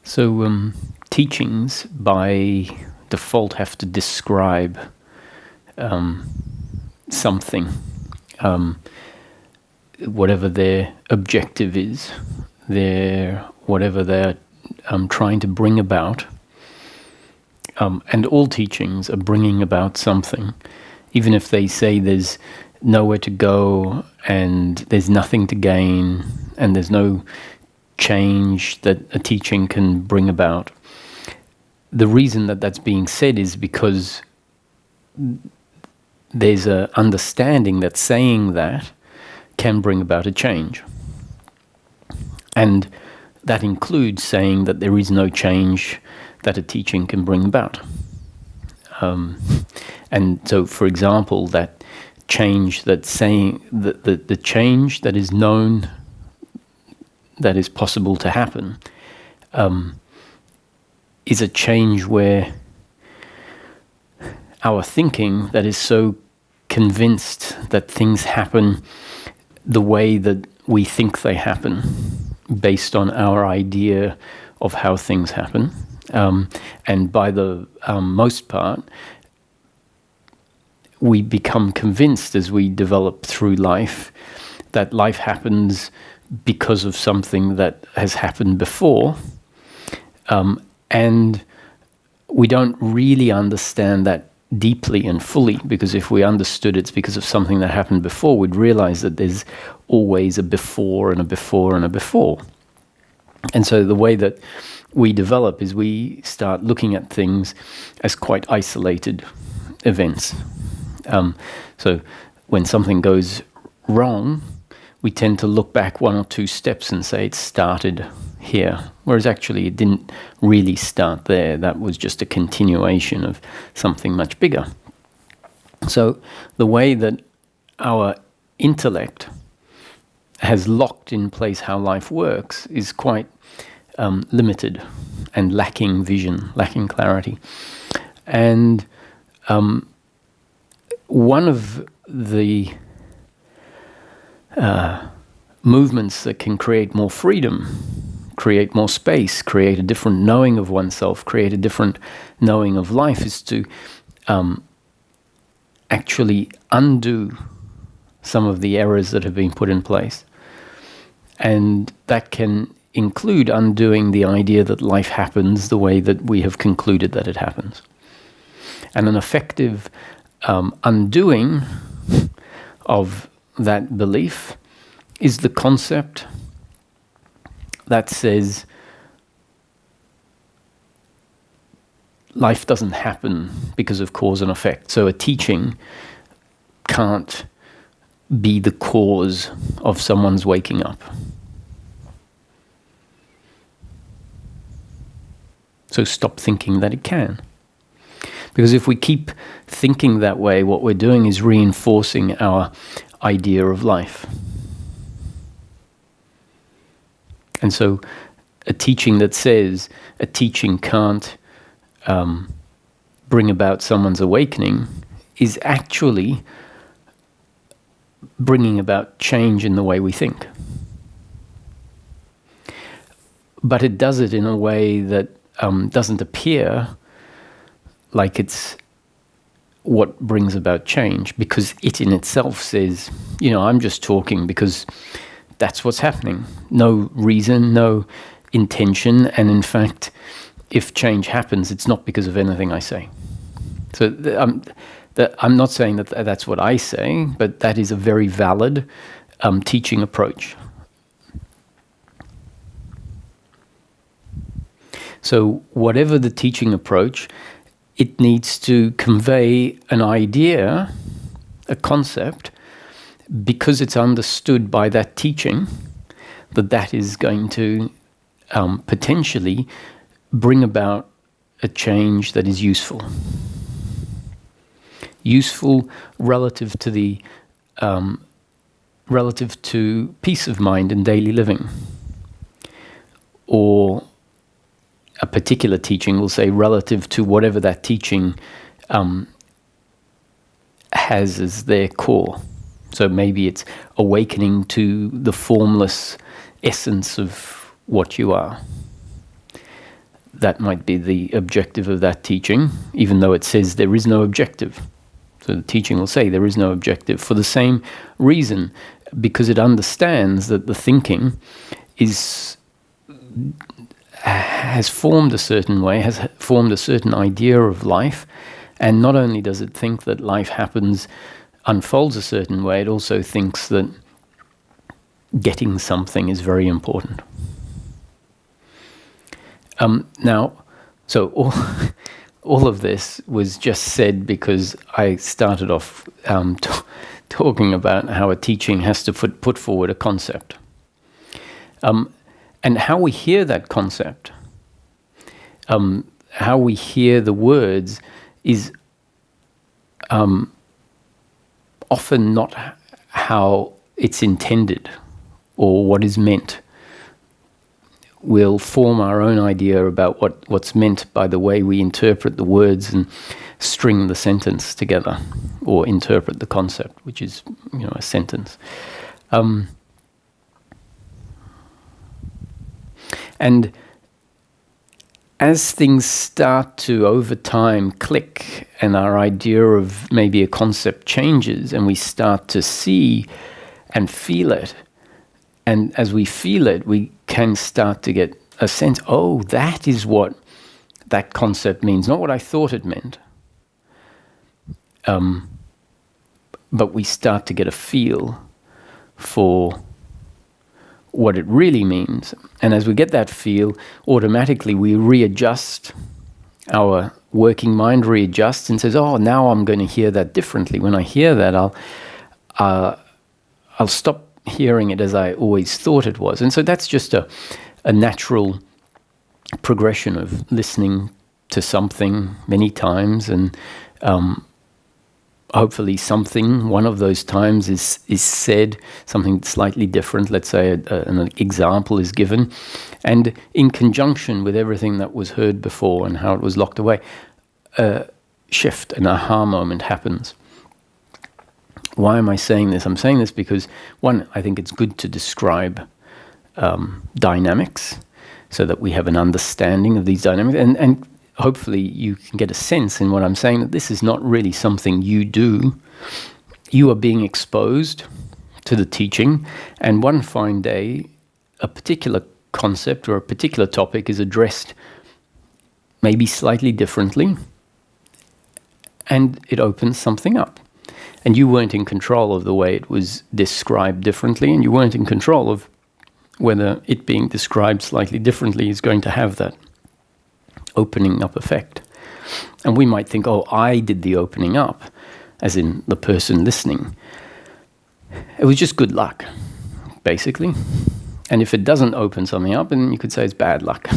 So teachings by default have to describe something, whatever their objective is, whatever they're trying to bring about. And all teachings are bringing about something, even if they say there's nowhere to go and there's nothing to gain and there's no change that a teaching can bring about. The reason that that's being said is because there's an understanding that saying that can bring about a change. And that includes saying that there is no change that a teaching can bring about. And so, for example, that change that's saying that the change that is known, that is possible to happen, is a change where our thinking that is so convinced that things happen the way that we think they happen, based on our idea of how things happen. And by the most part, we become convinced as we develop through life that life happens because of something that has happened before. And we don't really understand that deeply and fully, because if we understood it's because of something that happened before, we'd realize that there's always a before and a before and a before. And so the way that we develop is we start looking at things as quite isolated events. So when something goes wrong, we tend to look back one or two steps and say it started here, whereas actually it didn't really start there. That was just a continuation of something much bigger. So the way that our intellect has locked in place how life works is quite limited and lacking vision, lacking clarity. And one of the movements that can create more freedom, create more space, create a different knowing of oneself, create a different knowing of life, is to actually undo some of the errors that have been put in place. And that can include undoing the idea that life happens the way that we have concluded that it happens. And an effective undoing of that belief is the concept that says life doesn't happen because of cause and effect. So a teaching can't be the cause of someone's waking up. So stop thinking that it can. Because if we keep thinking that way, what we're doing is reinforcing our idea of life. And so a teaching that says a teaching can't bring about someone's awakening is actually bringing about change in the way we think. But it does it in a way that doesn't appear like it's what brings about change, because it in itself says, I'm just talking because that's what's happening. No reason, no intention, and in fact, if change happens, it's not because of anything I say. So I'm not saying that that's what I say, but that is a very valid teaching approach. So whatever the teaching approach, it needs to convey an idea, a concept, because it's understood by that teaching, that is going to potentially bring about a change that is useful. Useful relative to peace of mind in daily living. Or a particular teaching will say relative to whatever that teaching has as their core. So maybe it's awakening to the formless essence of what you are. that might be the objective of that teaching, even though it says there is no objective. So the teaching will say there is no objective for the same reason, because it understands that the thinking has formed a certain way, has formed a certain idea of life, and not only does it think that life unfolds a certain way, it also thinks that getting something is very important. So all of this was just said because I started off talking about how a teaching has to put forward a concept. And how we hear that concept, how we hear the words is often not how it's intended or what is meant. We'll form our own idea about what's meant by the way we interpret the words and string the sentence together, or interpret the concept, which is, a sentence. And as things start to, over time, click, and our idea of maybe a concept changes, and we start to see and feel it, and as we feel it, we can start to get a sense, oh, that is what that concept means, not what I thought it meant. But we start to get a feel for what it really means. And as we get that feel, automatically we readjust, our working mind readjusts and says, oh, now I'm going to hear that differently. When I hear that, I'll stop hearing it as I always thought it was. And so that's just a natural progression of listening to something many times, and hopefully one of those times is said, something slightly different. Let's say an example is given, and in conjunction with everything that was heard before and how it was locked away, a shift, an aha moment happens. Why am I saying this? I'm saying this because, one, I think it's good to describe dynamics so that we have an understanding of these dynamics, and hopefully you can get a sense in what I'm saying that this is not really something you do. You are being exposed to the teaching, and one fine day, a particular concept or a particular topic is addressed maybe slightly differently, and it opens something up. And you weren't in control of the way it was described differently, and you weren't in control of whether it being described slightly differently is going to have that opening up effect. And we might think, oh, I did the opening up, as in the person listening. It was just good luck, basically. And if it doesn't open something up, then you could say it's bad luck.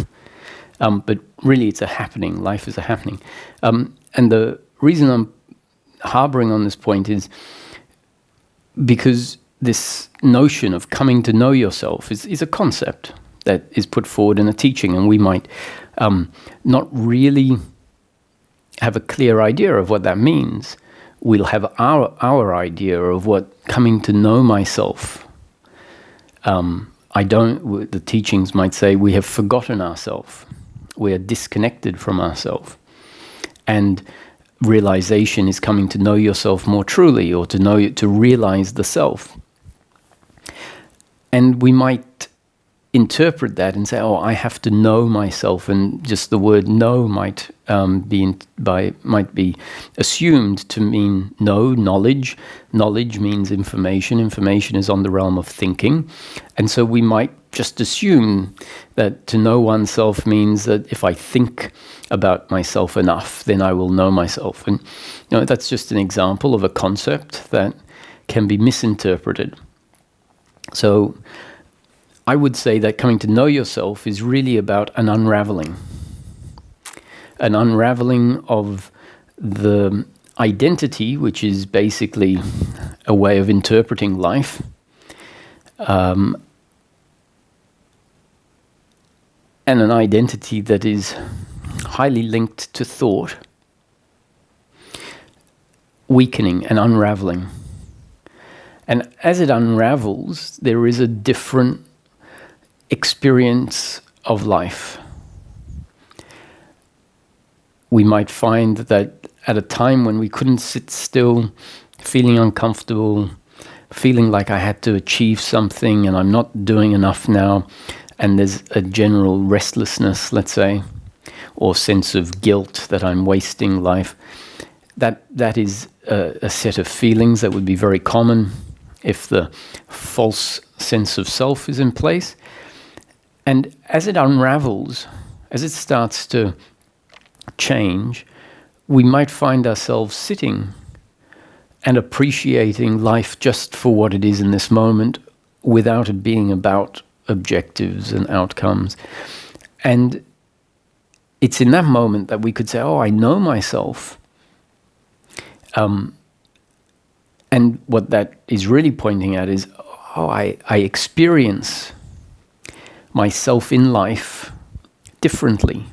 But really it's a happening. Life is a happening. And the reason I'm harboring on this point is because this notion of coming to know yourself is a concept that is put forward in a teaching, and we might not really have a clear idea of what that means. We'll have our idea of what coming to know myself. The teachings might say we have forgotten ourselves. We are disconnected from ourselves. And realization is coming to know yourself more truly, or to realize the self. And we might interpret that and say, oh, I have to know myself, and just the word know might be assumed to mean knowledge. Knowledge means information. Information is on the realm of thinking. And so we might just assume that to know oneself means that if I think about myself enough, then I will know myself. And that's just an example of a concept that can be misinterpreted. So I would say that coming to know yourself is really about an unraveling of the identity, which is basically a way of interpreting life, and an identity that is highly linked to thought, weakening and unraveling. And as it unravels, there is a different experience of life. we might find that at a time when we couldn't sit still, feeling uncomfortable, feeling like I had to achieve something and I'm not doing enough now, and there's a general restlessness, let's say, or sense of guilt that I'm wasting life, that is a set of feelings that would be very common if the false sense of self is in place. And as it unravels, as it starts to change, we might find ourselves sitting and appreciating life just for what it is in this moment, without it being about objectives and outcomes. And it's in that moment that we could say, oh, I know myself. And what that is really pointing at is, oh, I experience myself in life differently.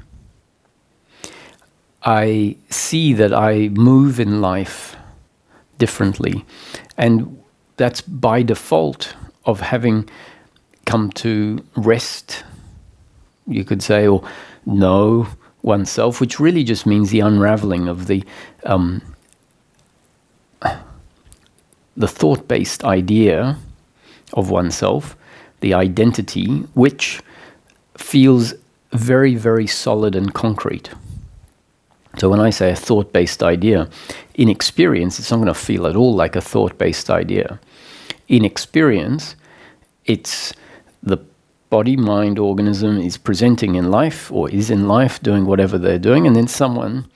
I see that I move in life differently. And that's by default of having come to rest, you could say, or know oneself, which really just means the unraveling of the thought-based idea of oneself, the identity, which feels very, very solid and concrete. So when I say a thought-based idea, in experience, it's not going to feel at all like a thought-based idea. In experience, it's the body-mind organism is presenting in life, or is in life, doing whatever they're doing, and then someone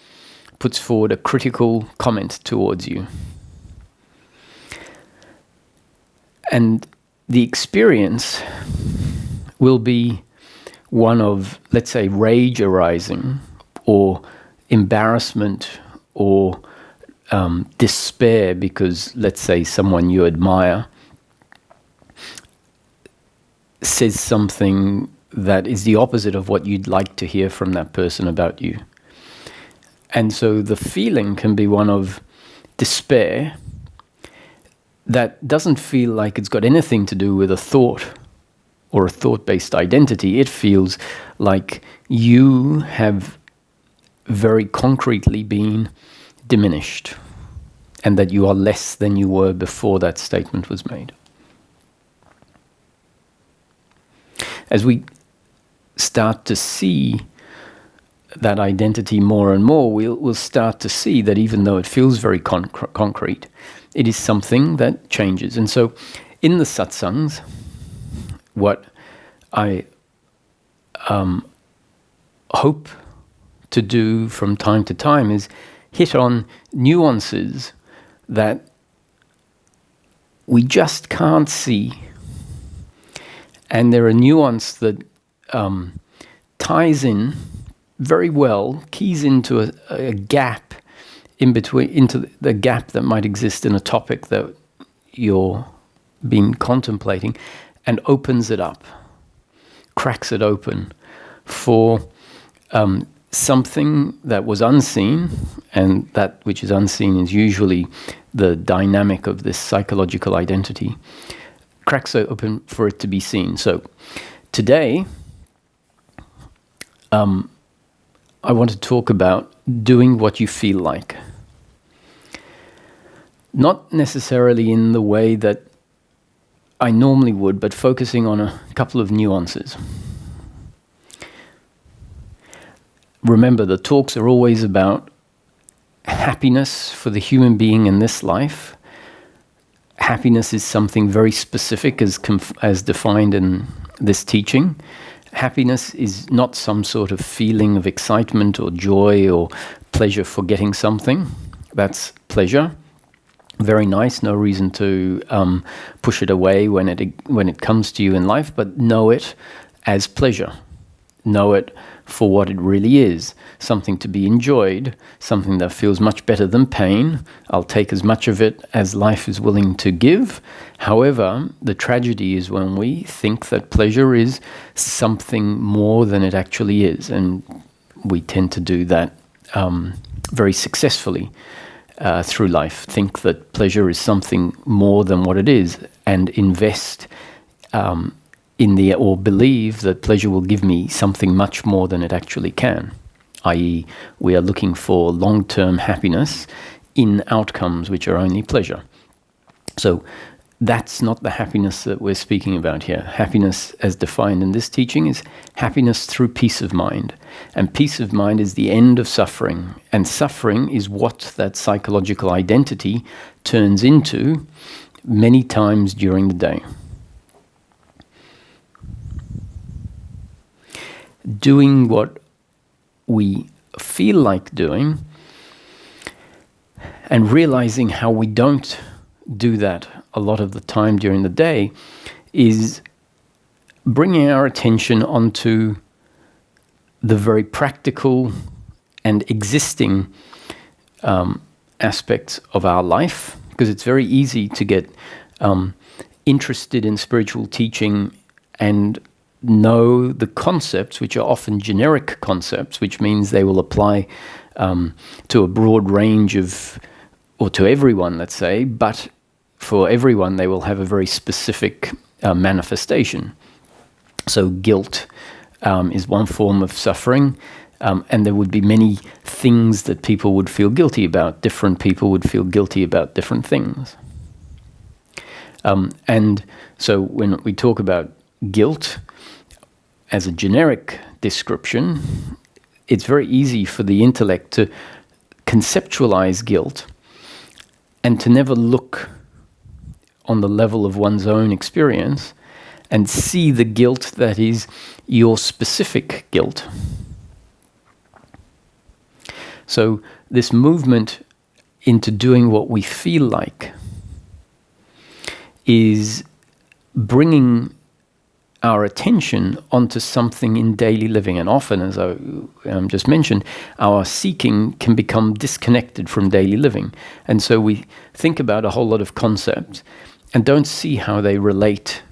puts forward a critical comment towards you. And the experience will be one of, let's say, rage arising, or embarrassment, or despair because, let's say, someone you admire says something that is the opposite of what you'd like to hear from that person about you. And so the feeling can be one of despair that doesn't feel like it's got anything to do with a thought or a thought-based identity. It feels like you have very concretely been diminished, and that you are less than you were before that statement was made. As we start to see that identity more and more, we'll start to see that even though it feels very concrete, it is something that changes. And so in the satsangs, what I hope to do from time to time is hit on nuances that we just can't see. And they're a nuance that ties in very well, keys into a gap in between, into the gap that might exist in a topic that you're been contemplating, and opens it up, cracks it open for something that was unseen, and that which is unseen is usually the dynamic of this psychological identity, cracks it open for it to be seen. So today, I want to talk about doing what you feel like. Not necessarily in the way that I normally would, but focusing on a couple of nuances. Remember, the talks are always about happiness for the human being in this life. Happiness is something very specific as defined in this teaching. Happiness is not some sort of feeling of excitement or joy or pleasure for getting something. That's pleasure. Very nice, no reason to push it away when it comes to you in life, but know it as pleasure. Know it for what it really is, something to be enjoyed, something that feels much better than pain. I'll take as much of it as life is willing to give. However, the tragedy is when we think that pleasure is something more than it actually is, and we tend to do that very successfully through life. Think that pleasure is something more than what it is, and invest or believe that pleasure will give me something much more than it actually can. i.e. we are looking for long-term happiness in outcomes which are only pleasure. So that's not the happiness that we're speaking about here. Happiness, as defined in this teaching, is happiness through peace of mind. And peace of mind is the end of suffering. And suffering is what that psychological identity turns into many times during the day. Doing what we feel like doing and realizing how we don't do that a lot of the time during the day is bringing our attention onto the very practical and existing aspects of our life, because it's very easy to get interested in spiritual teaching and know the concepts, which are often generic concepts, which means they will apply to a broad range of, or to everyone, let's say, but for everyone they will have a very specific manifestation. So guilt is one form of suffering, and there would be many things that people would feel guilty about. Different people would feel guilty about different things. And so when we talk about guilt as a generic description, it's very easy for the intellect to conceptualize guilt and to never look on the level of one's own experience and see the guilt that is your specific guilt. So this movement into doing what we feel like is bringing our attention onto something in daily living. And often, as I just mentioned, our seeking can become disconnected from daily living. And so we think about a whole lot of concepts and don't see how they relate.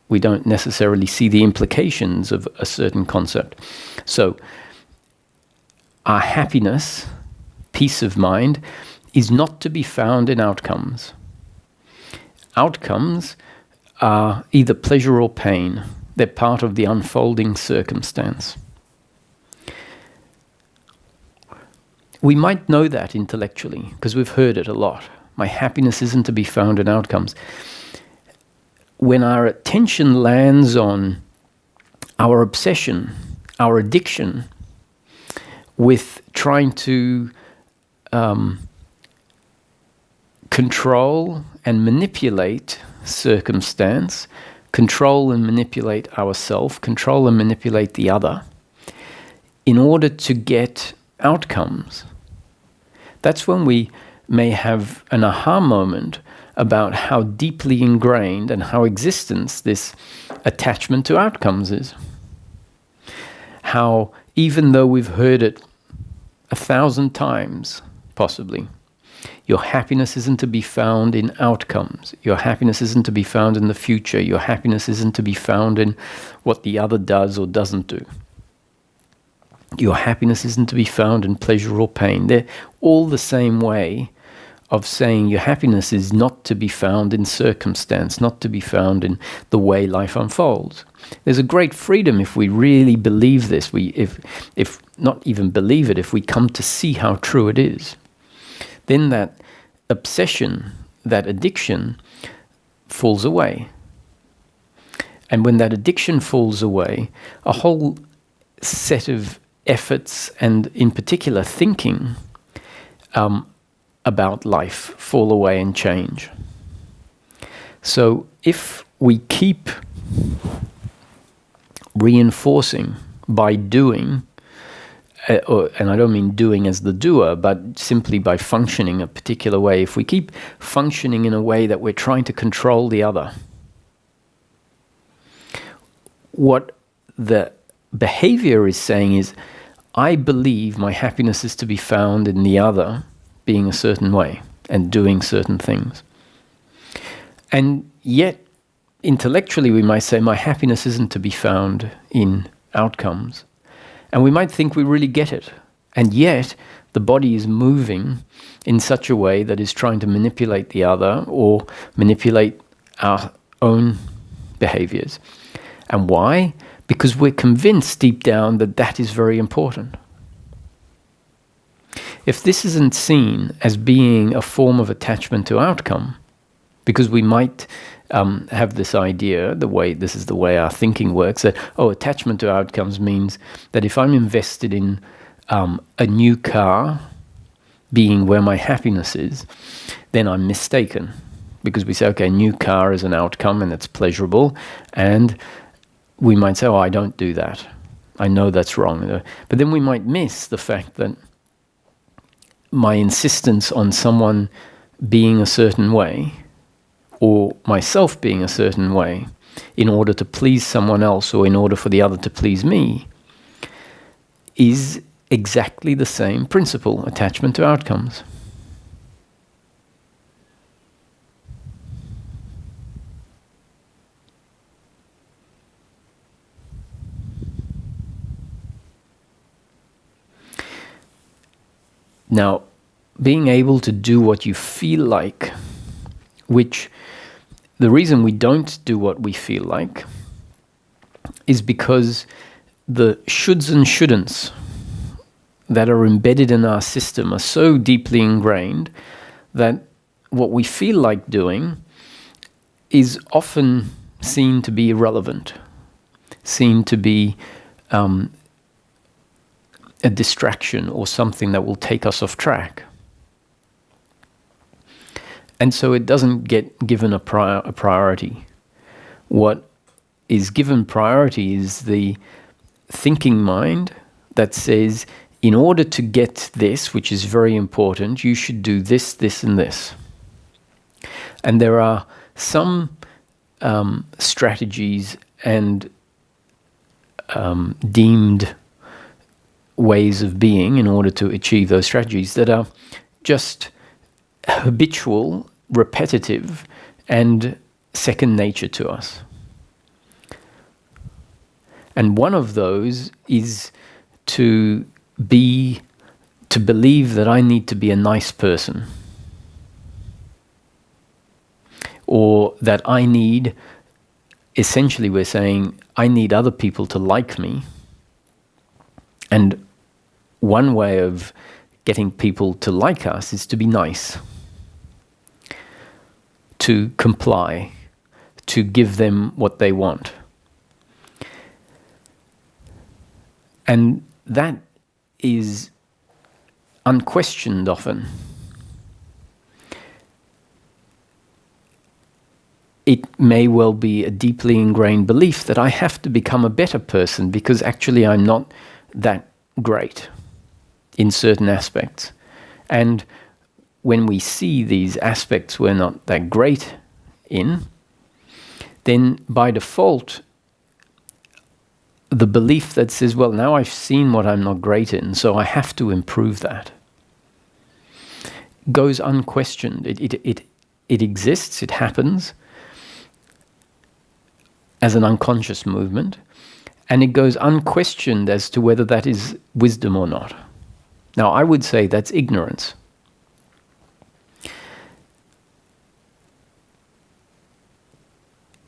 We don't necessarily see the implications of a certain concept. So our happiness, peace of mind, is not to be found in outcomes. Outcomes are either pleasure or pain. They're part of the unfolding circumstance. We might know that intellectually because we've heard it a lot. My happiness isn't to be found in outcomes. When our attention lands on our obsession, our addiction with trying to control and manipulate circumstance, control and manipulate ourselves, control and manipulate the other, in order to get outcomes, that's when we may have an aha moment about how deeply ingrained and how existence this attachment to outcomes is. How, even though we've heard it 1,000 times, possibly, your happiness isn't to be found in outcomes. Your happiness isn't to be found in the future. Your happiness isn't to be found in what the other does or doesn't do. Your happiness isn't to be found in pleasure or pain. They're all the same way of saying your happiness is not to be found in circumstance, not to be found in the way life unfolds. There's a great freedom if we really believe this. If not even believe it, if we come to see how true it is, then that obsession, that addiction falls away. And when that addiction falls away, a whole set of efforts and in particular thinking about life fall away and change. So if we keep reinforcing by doing, and I don't mean doing as the doer, but simply by functioning a particular way, if we keep functioning in a way that we're trying to control the other, what the behavior is saying is, I believe my happiness is to be found in the other being a certain way and doing certain things. And yet, intellectually, we might say my happiness isn't to be found in outcomes. And we might think we really get it. And yet, the body is moving in such a way that is trying to manipulate the other or manipulate our own behaviors. And why? Because we're convinced deep down that that is very important. If this isn't seen as being a form of attachment to outcome, because we might have this idea, this is the way our thinking works, that, attachment to outcomes means that if I'm invested in a new car being where my happiness is, then I'm mistaken. Because we say, okay, new car is an outcome and it's pleasurable, and we might say, I don't do that. I know that's wrong. But then we might miss the fact that my insistence on someone being a certain way, or myself being a certain way, in order to please someone else or in order for the other to please me, is exactly the same principle, attachment to outcomes. Now, being able to do what you feel like, which the reason we don't do what we feel like is because the shoulds and shouldn'ts that are embedded in our system are so deeply ingrained that what we feel like doing is often seen to be irrelevant, seen to be a distraction or something that will take us off track. And so it doesn't get given a priority. What is given priority is the thinking mind that says, in order to get this, which is very important, you should do this, this, and this. And there are some strategies and deemed ways of being in order to achieve those strategies that are just habitual, repetitive, and second nature to us. And one of those is to believe that I need to be a nice person, or that I need, essentially we're saying, I need other people to like me. And one way of getting people to like us is to be nice, to comply, to give them what they want. And that is unquestioned often. It may well be a deeply ingrained belief that I have to become a better person because actually I'm not that great in certain aspects. And when we see these aspects we're not that great in, then by default, the belief that says, well, now I've seen what I'm not great in, so I have to improve that, goes unquestioned. It exists, it happens as an unconscious movement, and it goes unquestioned as to whether that is wisdom or not. Now, I would say that's ignorance.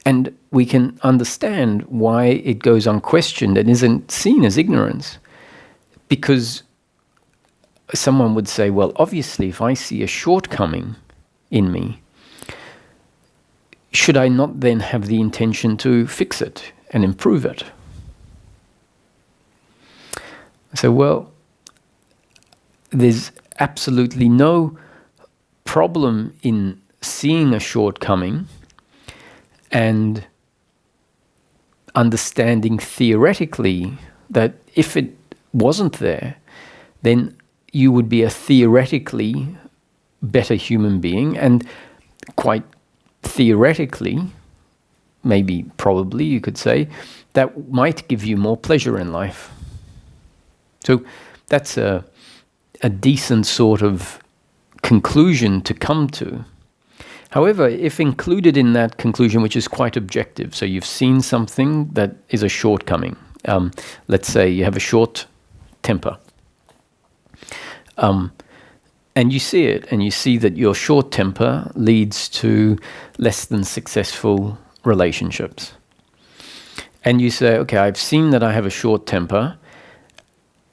And we can understand why it goes unquestioned and isn't seen as ignorance. Because someone would say, well, obviously, if I see a shortcoming in me, should I not then have the intention to fix it and improve it? I say, well, there's absolutely no problem in seeing a shortcoming and understanding theoretically that if it wasn't there, then you would be a theoretically better human being, and quite theoretically, maybe probably you could say, that might give you more pleasure in life. So that's a decent sort of conclusion to come to. However, if included in that conclusion, which is quite objective, so you've seen something that is a shortcoming. Let's say you have a short temper. And you see it, and you see that your short temper leads to less than successful relationships. And you say, okay, I've seen that I have a short temper.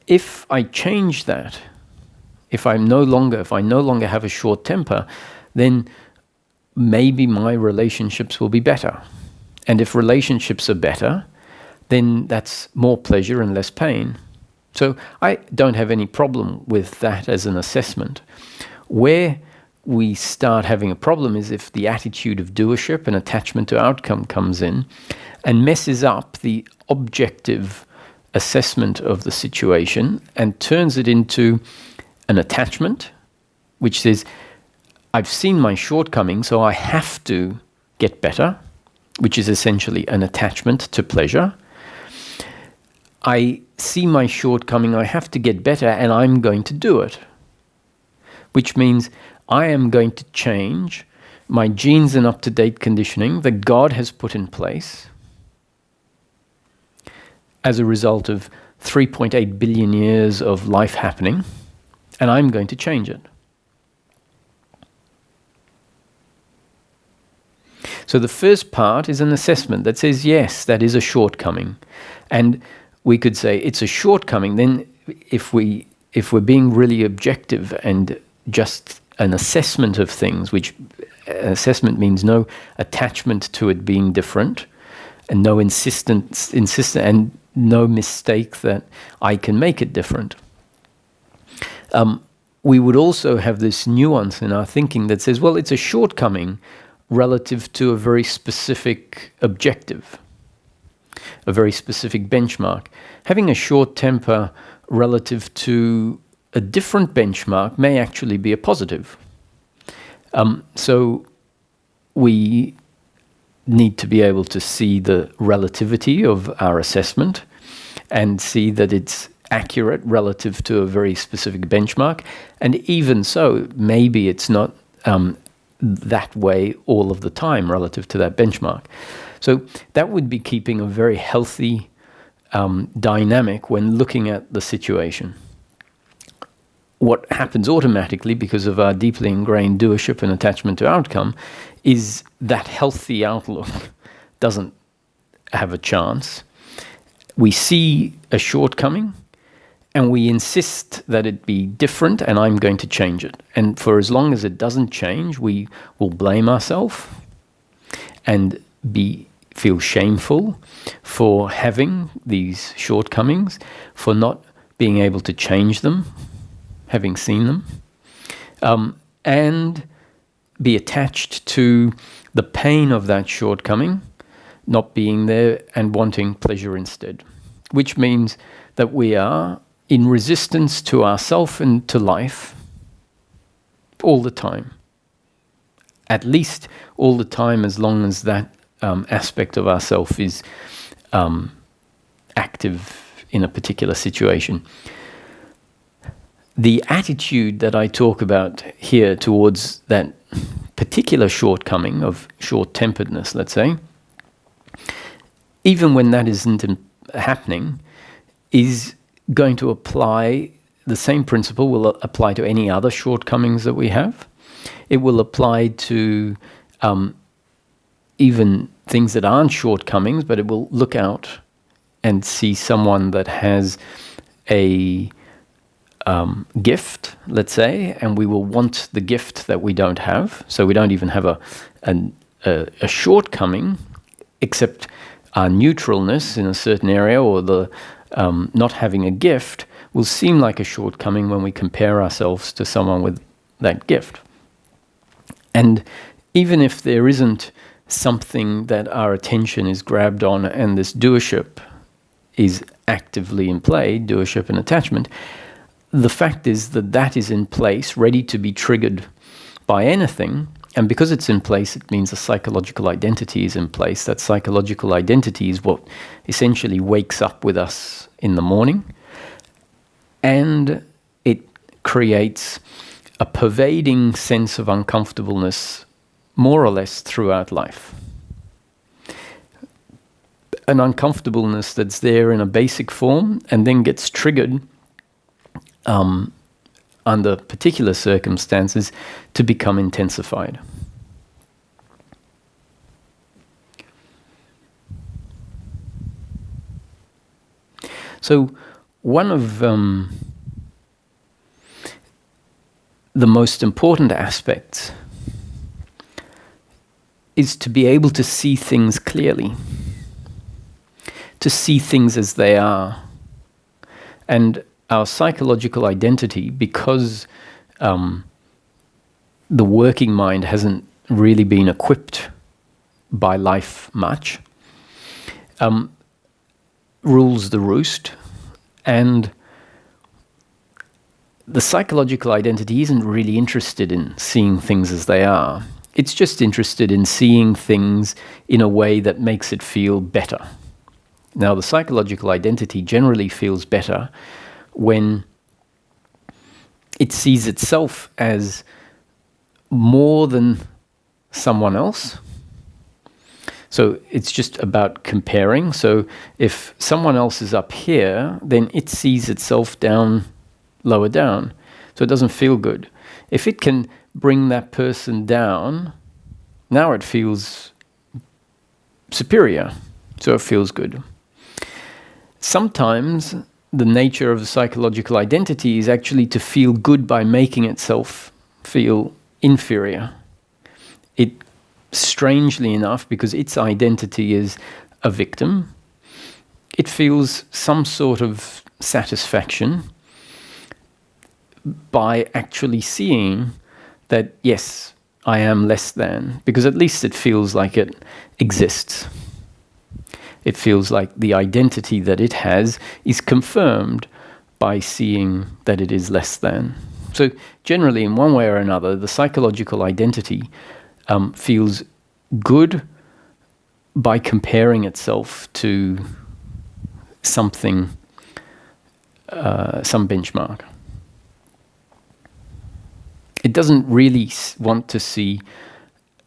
If I change that, If I no longer have a short temper, then maybe my relationships will be better. And if relationships are better, then that's more pleasure and less pain. So I don't have any problem with that as an assessment. Where we start having a problem is if the attitude of doership and attachment to outcome comes in and messes up the objective assessment of the situation and turns it into an attachment, which says, I've seen my shortcomings, so I have to get better, which is essentially an attachment to pleasure. I see my shortcoming, I have to get better, and I'm going to do it. Which means I am going to change my genes and up-to-date conditioning that God has put in place as a result of 3.8 billion years of life happening, and I'm going to change it. So the first part is an assessment that says, yes, that is a shortcoming. And we could say it's a shortcoming. Then if we're being really objective and just an assessment of things, which assessment means no attachment to it being different and no insistence and no mistake that I can make it different. We would also have this nuance in our thinking that says, well, it's a shortcoming relative to a very specific objective, a very specific benchmark. Having a short temper relative to a different benchmark may actually be a positive. So we need to be able to see the relativity of our assessment and see that it's accurate relative to a very specific benchmark. And even so, maybe it's not that way all of the time relative to that benchmark. So that would be keeping a very healthy dynamic when looking at the situation. What happens automatically because of our deeply ingrained doership and attachment to outcome is that healthy outlook doesn't have a chance. We see a shortcoming and we insist that it be different and I'm going to change it. And for as long as it doesn't change, we will blame ourselves and feel shameful for having these shortcomings, for not being able to change them, having seen them, and be attached to the pain of that shortcoming, not being there and wanting pleasure instead, which means that we are in resistance to ourself and to life all the time. At least all the time, as long as that aspect of ourself is active in a particular situation. The attitude that I talk about here towards that particular shortcoming of short-temperedness, let's say, even when that isn't happening, is going to apply, the same principle will apply to any other shortcomings that we have. It will apply to even things that aren't shortcomings, but it will look out and see someone that has a gift, let's say, and we will want the gift that we don't have. So we don't even have a shortcoming, except our neutralness in a certain area or the not having a gift will seem like a shortcoming when we compare ourselves to someone with that gift. And even if there isn't something that our attention is grabbed on and this doership is actively in play, doership and attachment, the fact is that that is in place, ready to be triggered by anything. And because it's in place, it means a psychological identity is in place. That psychological identity is what essentially wakes up with us in the morning. And it creates a pervading sense of uncomfortableness more or less throughout life. An uncomfortableness that's there in a basic form and then gets triggered under particular circumstances to become intensified. So one of the most important aspect is to be able to see things clearly, to see things as they are. And our psychological identity, because the working mind hasn't really been equipped by life much, rules the roost, and the psychological identity isn't really interested in seeing things as they are. It's just interested in seeing things in a way that makes it feel better. Now, the psychological identity generally feels better when it sees itself as more than someone else. So it's just about comparing. So if someone else is up here, then it sees itself lower down. So it doesn't feel good. If it can bring that person down, now it feels superior. So it feels good. Sometimes the nature of the psychological identity is actually to feel good by making itself feel inferior. It, strangely enough, because its identity is a victim, it feels some sort of satisfaction by actually seeing that, yes, I am less than, because at least it feels like it exists. It feels like the identity that it has is confirmed by seeing that it is less than. So generally, in one way or another, the psychological identity feels good by comparing itself to something, some benchmark. It doesn't really want to see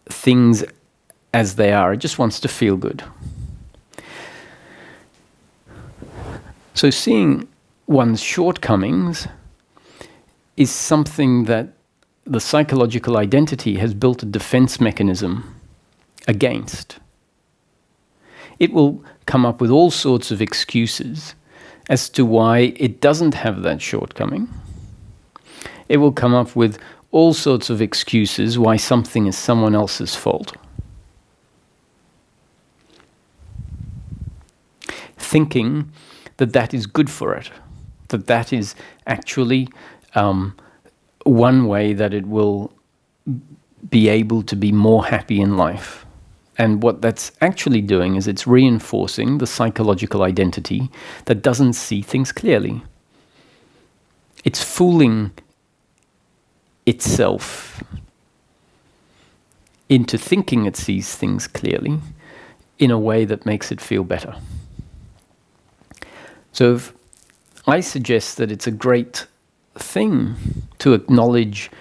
things as they are. It just wants to feel good. So seeing one's shortcomings is something that the psychological identity has built a defense mechanism against. It will come up with all sorts of excuses as to why it doesn't have that shortcoming. It will come up with all sorts of excuses why something is someone else's fault. Thinking that is good for it, that is actually one way that it will be able to be more happy in life. And what that's actually doing is it's reinforcing the psychological identity that doesn't see things clearly. It's fooling itself into thinking it sees things clearly in a way that makes it feel better. So I suggest that it's a great thing to acknowledge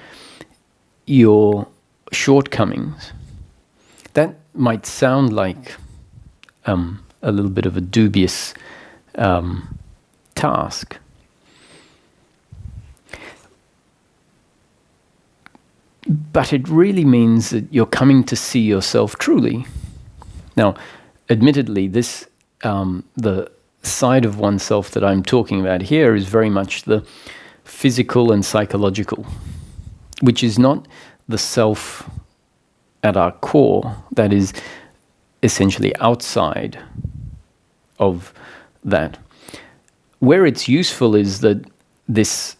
your shortcomings. That might sound like a little bit of a dubious task. But it really means that you're coming to see yourself truly. Now, admittedly, this the side of oneself that I'm talking about here is very much the physical and psychological, which is not the self at our core, that is essentially outside of that. Where it's useful is that this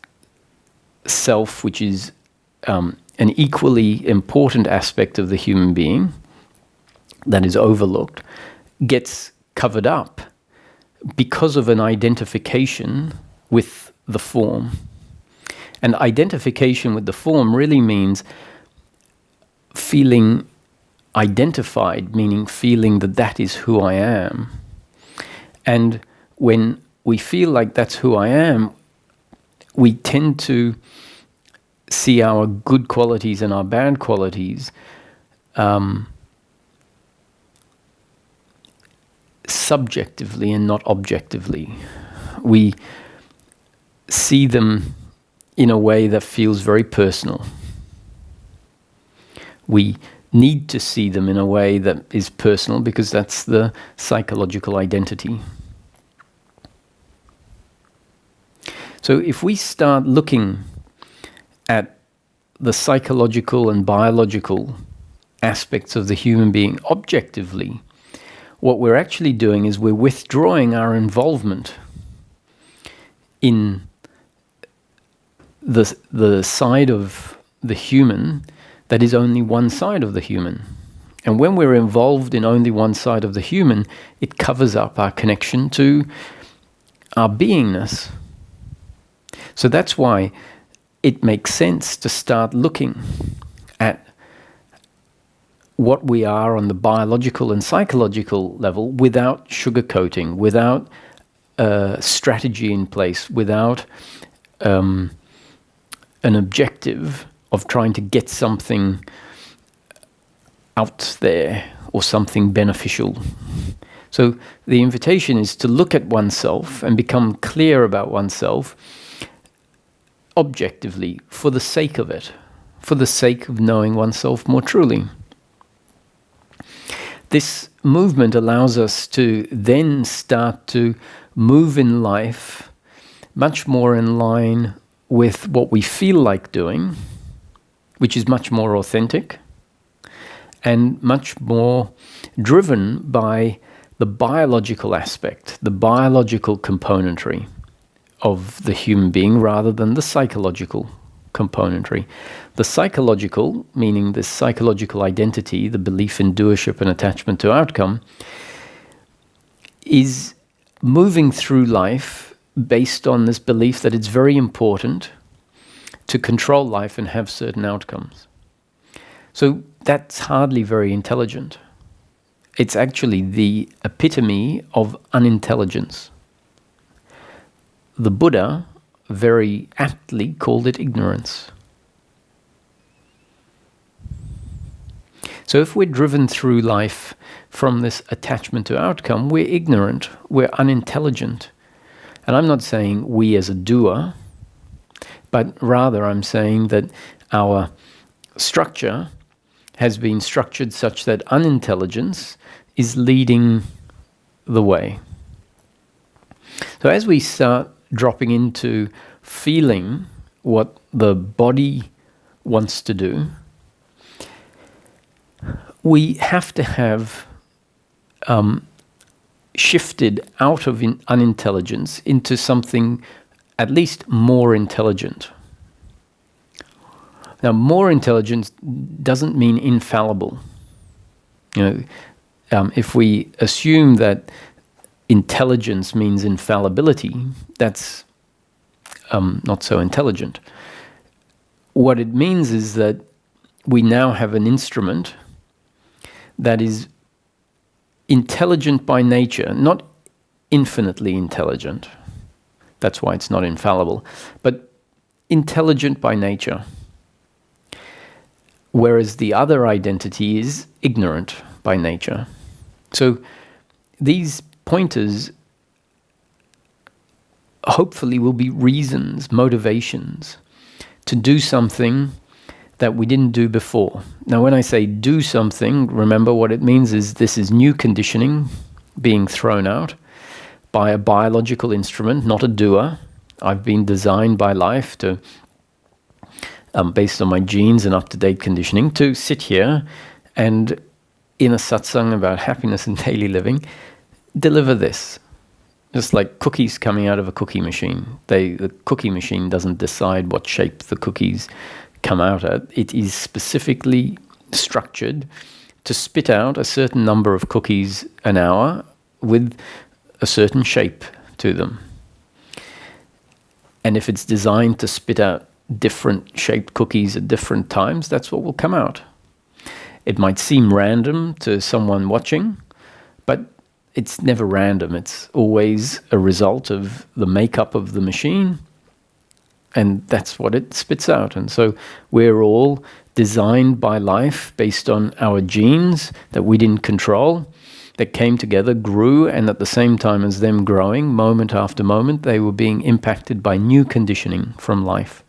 self, which is an equally important aspect of the human being that is overlooked, gets covered up because of an identification with the form. And identification with the form really means feeling identified, meaning feeling that is who I am. And when we feel like that's who I am, we tend to see our good qualities and our bad qualities subjectively and not objectively. We see them in a way that feels very personal. We need to see them in a way that is personal because that's the psychological identity. So if we start looking at the psychological and biological aspects of the human being objectively, what we're actually doing is we're withdrawing our involvement in the side of the human that is only one side of the human. And when we're involved in only one side of the human, it covers up our connection to our beingness. So that's why it makes sense to start looking at what we are on the biological and psychological level without sugarcoating, without a strategy in place, without an objective of trying to get something out there or something beneficial. So the invitation is to look at oneself and become clear about oneself objectively for the sake of it, for the sake of knowing oneself more truly. This movement allows us to then start to move in life much more in line with what we feel like doing, which is much more authentic and much more driven by the biological aspect, the biological componentry of the human being rather than the psychological componentry. The psychological, meaning the psychological identity, the belief in doership and attachment to outcome, is moving through life based on this belief that it's very important to control life and have certain outcomes. So that's hardly very intelligent. It's actually the epitome of unintelligence. The Buddha very aptly called it ignorance. So if we're driven through life from this attachment to outcome, we're ignorant, we're unintelligent. And I'm not saying we as a doer, but rather I'm saying that our structure has been structured such that unintelligence is leading the way. So as we start dropping into feeling what the body wants to do, we have to have shifted out of unintelligence into something at least more intelligent. Now, more intelligence doesn't mean infallible. If we assume that intelligence means infallibility, that's not so intelligent. What it means is that we now have an instrument that is intelligent by nature, not infinitely intelligent. That's why it's not infallible, but intelligent by nature. Whereas the other identity is ignorant by nature. So these pointers hopefully will be reasons, motivations to do something that we didn't do before. Now, when I say do something, remember what it means is this is new conditioning being thrown out by a biological instrument, not a doer. I've been designed by life to, based on my genes and up-to-date conditioning, to sit here and in a satsang about happiness and daily living, deliver this. Just like cookies coming out of a cookie machine. The cookie machine doesn't decide what shape the cookies come out at. It is specifically structured to spit out a certain number of cookies an hour with a certain shape to them. And if it's designed to spit out different shaped cookies at different times, that's what will come out. It might seem random to someone watching, but it's never random. It's always a result of the makeup of the machine, and that's what it spits out. And so we're all designed by life based on our genes that we didn't control, that came together, grew, and at the same time as them growing, moment after moment, they were being impacted by new conditioning from life.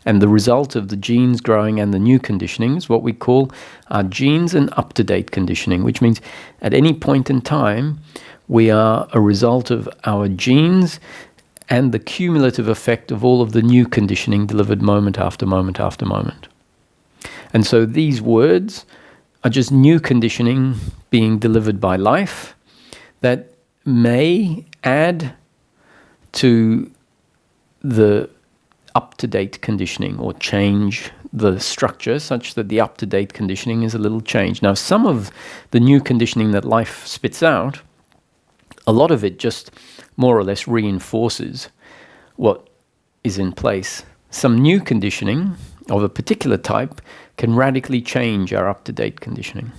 And the result of the genes growing and the new conditioning is what we call our genes and up-to-date conditioning, which means at any point in time, we are a result of our genes and the cumulative effect of all of the new conditioning delivered moment after moment after moment. And so these words are just new conditioning being delivered by life that may add to the up-to-date conditioning or change the structure such that the up-to-date conditioning is a little changed. Now, some of the new conditioning that life spits out, a lot of it just more or less reinforces what is in place. Some new conditioning of a particular type can radically change our up-to-date conditioning.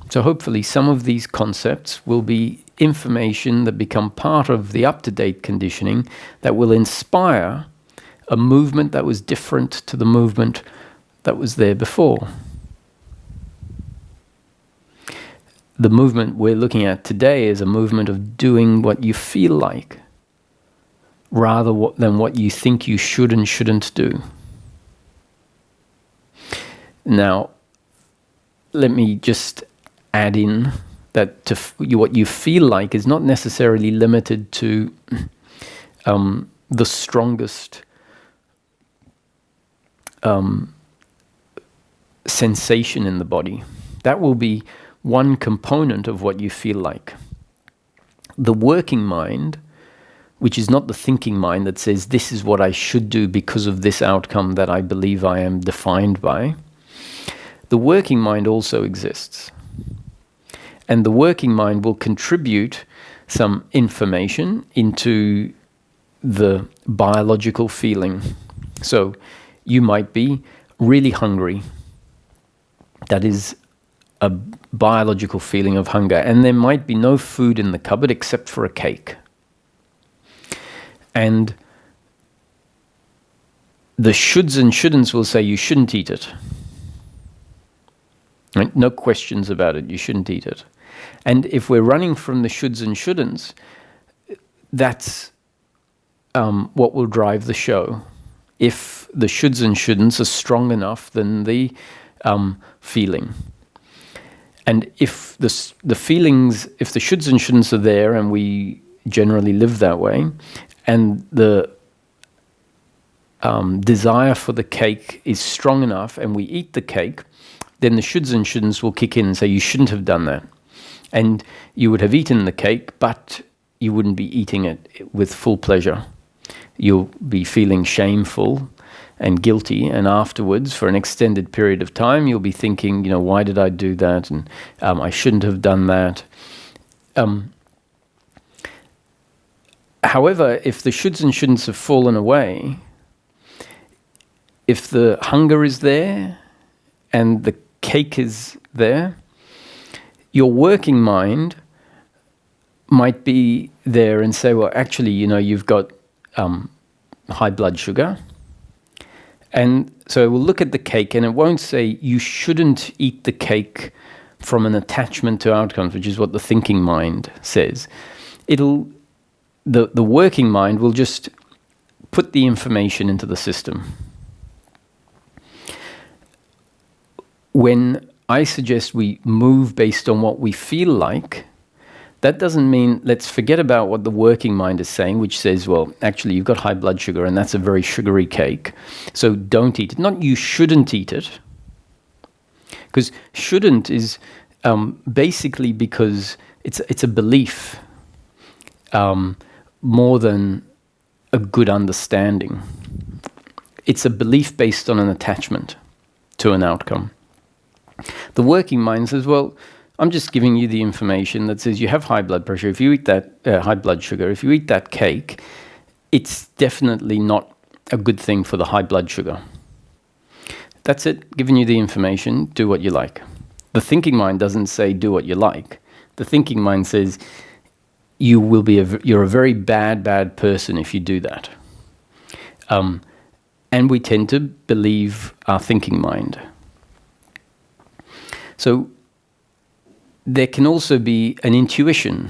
So hopefully some of these concepts will be information that become part of the up-to-date conditioning that will inspire a movement that was different to the movement that was there before. The movement we're looking at today is a movement of doing what you feel like, rather than what you think you should and shouldn't do. Now, let me just add in that what you feel like is not necessarily limited to the strongest sensation in the body. That will be one component of what you feel like. The working mind, which is not the thinking mind that says this is what I should do because of this outcome that I believe I am defined by, the working mind also exists. And the working mind will contribute some information into the biological feeling. So you might be really hungry. That is a biological feeling of hunger. And there might be no food in the cupboard except for a cake. And the shoulds and shouldn'ts will say you shouldn't eat it. Right? No questions about it. You shouldn't eat it. And if we're running from the shoulds and shouldn'ts, that's what will drive the show. If the shoulds and shouldn'ts are strong enough, then the feeling. And if the feelings, if the shoulds and shouldn'ts are there, and we generally live that way, and the desire for the cake is strong enough, and we eat the cake, then the shoulds and shouldn'ts will kick in and say, you shouldn't have done that. And you would have eaten the cake, but you wouldn't be eating it with full pleasure. You'll be feeling shameful and guilty, and afterwards, for an extended period of time, you'll be thinking, why did I do that? And I shouldn't have done that. However, if the shoulds and shouldn'ts have fallen away, if the hunger is there and the cake is there, your working mind might be there and say, well, actually, you've got high blood sugar. And so it will look at the cake, and it won't say you shouldn't eat the cake from an attachment to outcomes, which is what the thinking mind says. The working mind will just put the information into the system. When I suggest we move based on what we feel like, that doesn't mean let's forget about what the working mind is saying, which says, well, actually, you've got high blood sugar, and that's a very sugary cake, so don't eat it. Not you shouldn't eat it, because shouldn't is basically because it's a belief more than a good understanding. It's a belief based on an attachment to an outcome. The working mind says, well, I'm just giving you the information that says you have high blood pressure. If you eat that high blood sugar, if you eat that cake, it's definitely not a good thing for the high blood sugar. That's it, giving you the information, do what you like. The thinking mind doesn't say do what you like. The thinking mind says you're a very bad person if you do that. And we tend to believe our thinking mind. So there can also be an intuition.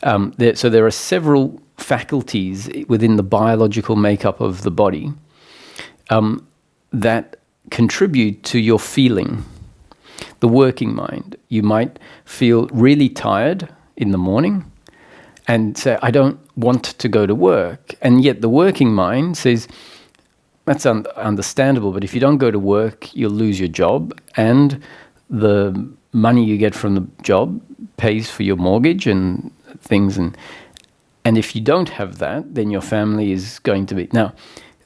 So there are several faculties within the biological makeup of the body that contribute to your feeling. The working mind. You might feel really tired in the morning, and say, I don't want to go to work. And yet the working mind says, that's understandable, but if you don't go to work, you'll lose your job, and the money you get from the job pays for your mortgage and things. And if you don't have that, then your family is going to be... Now,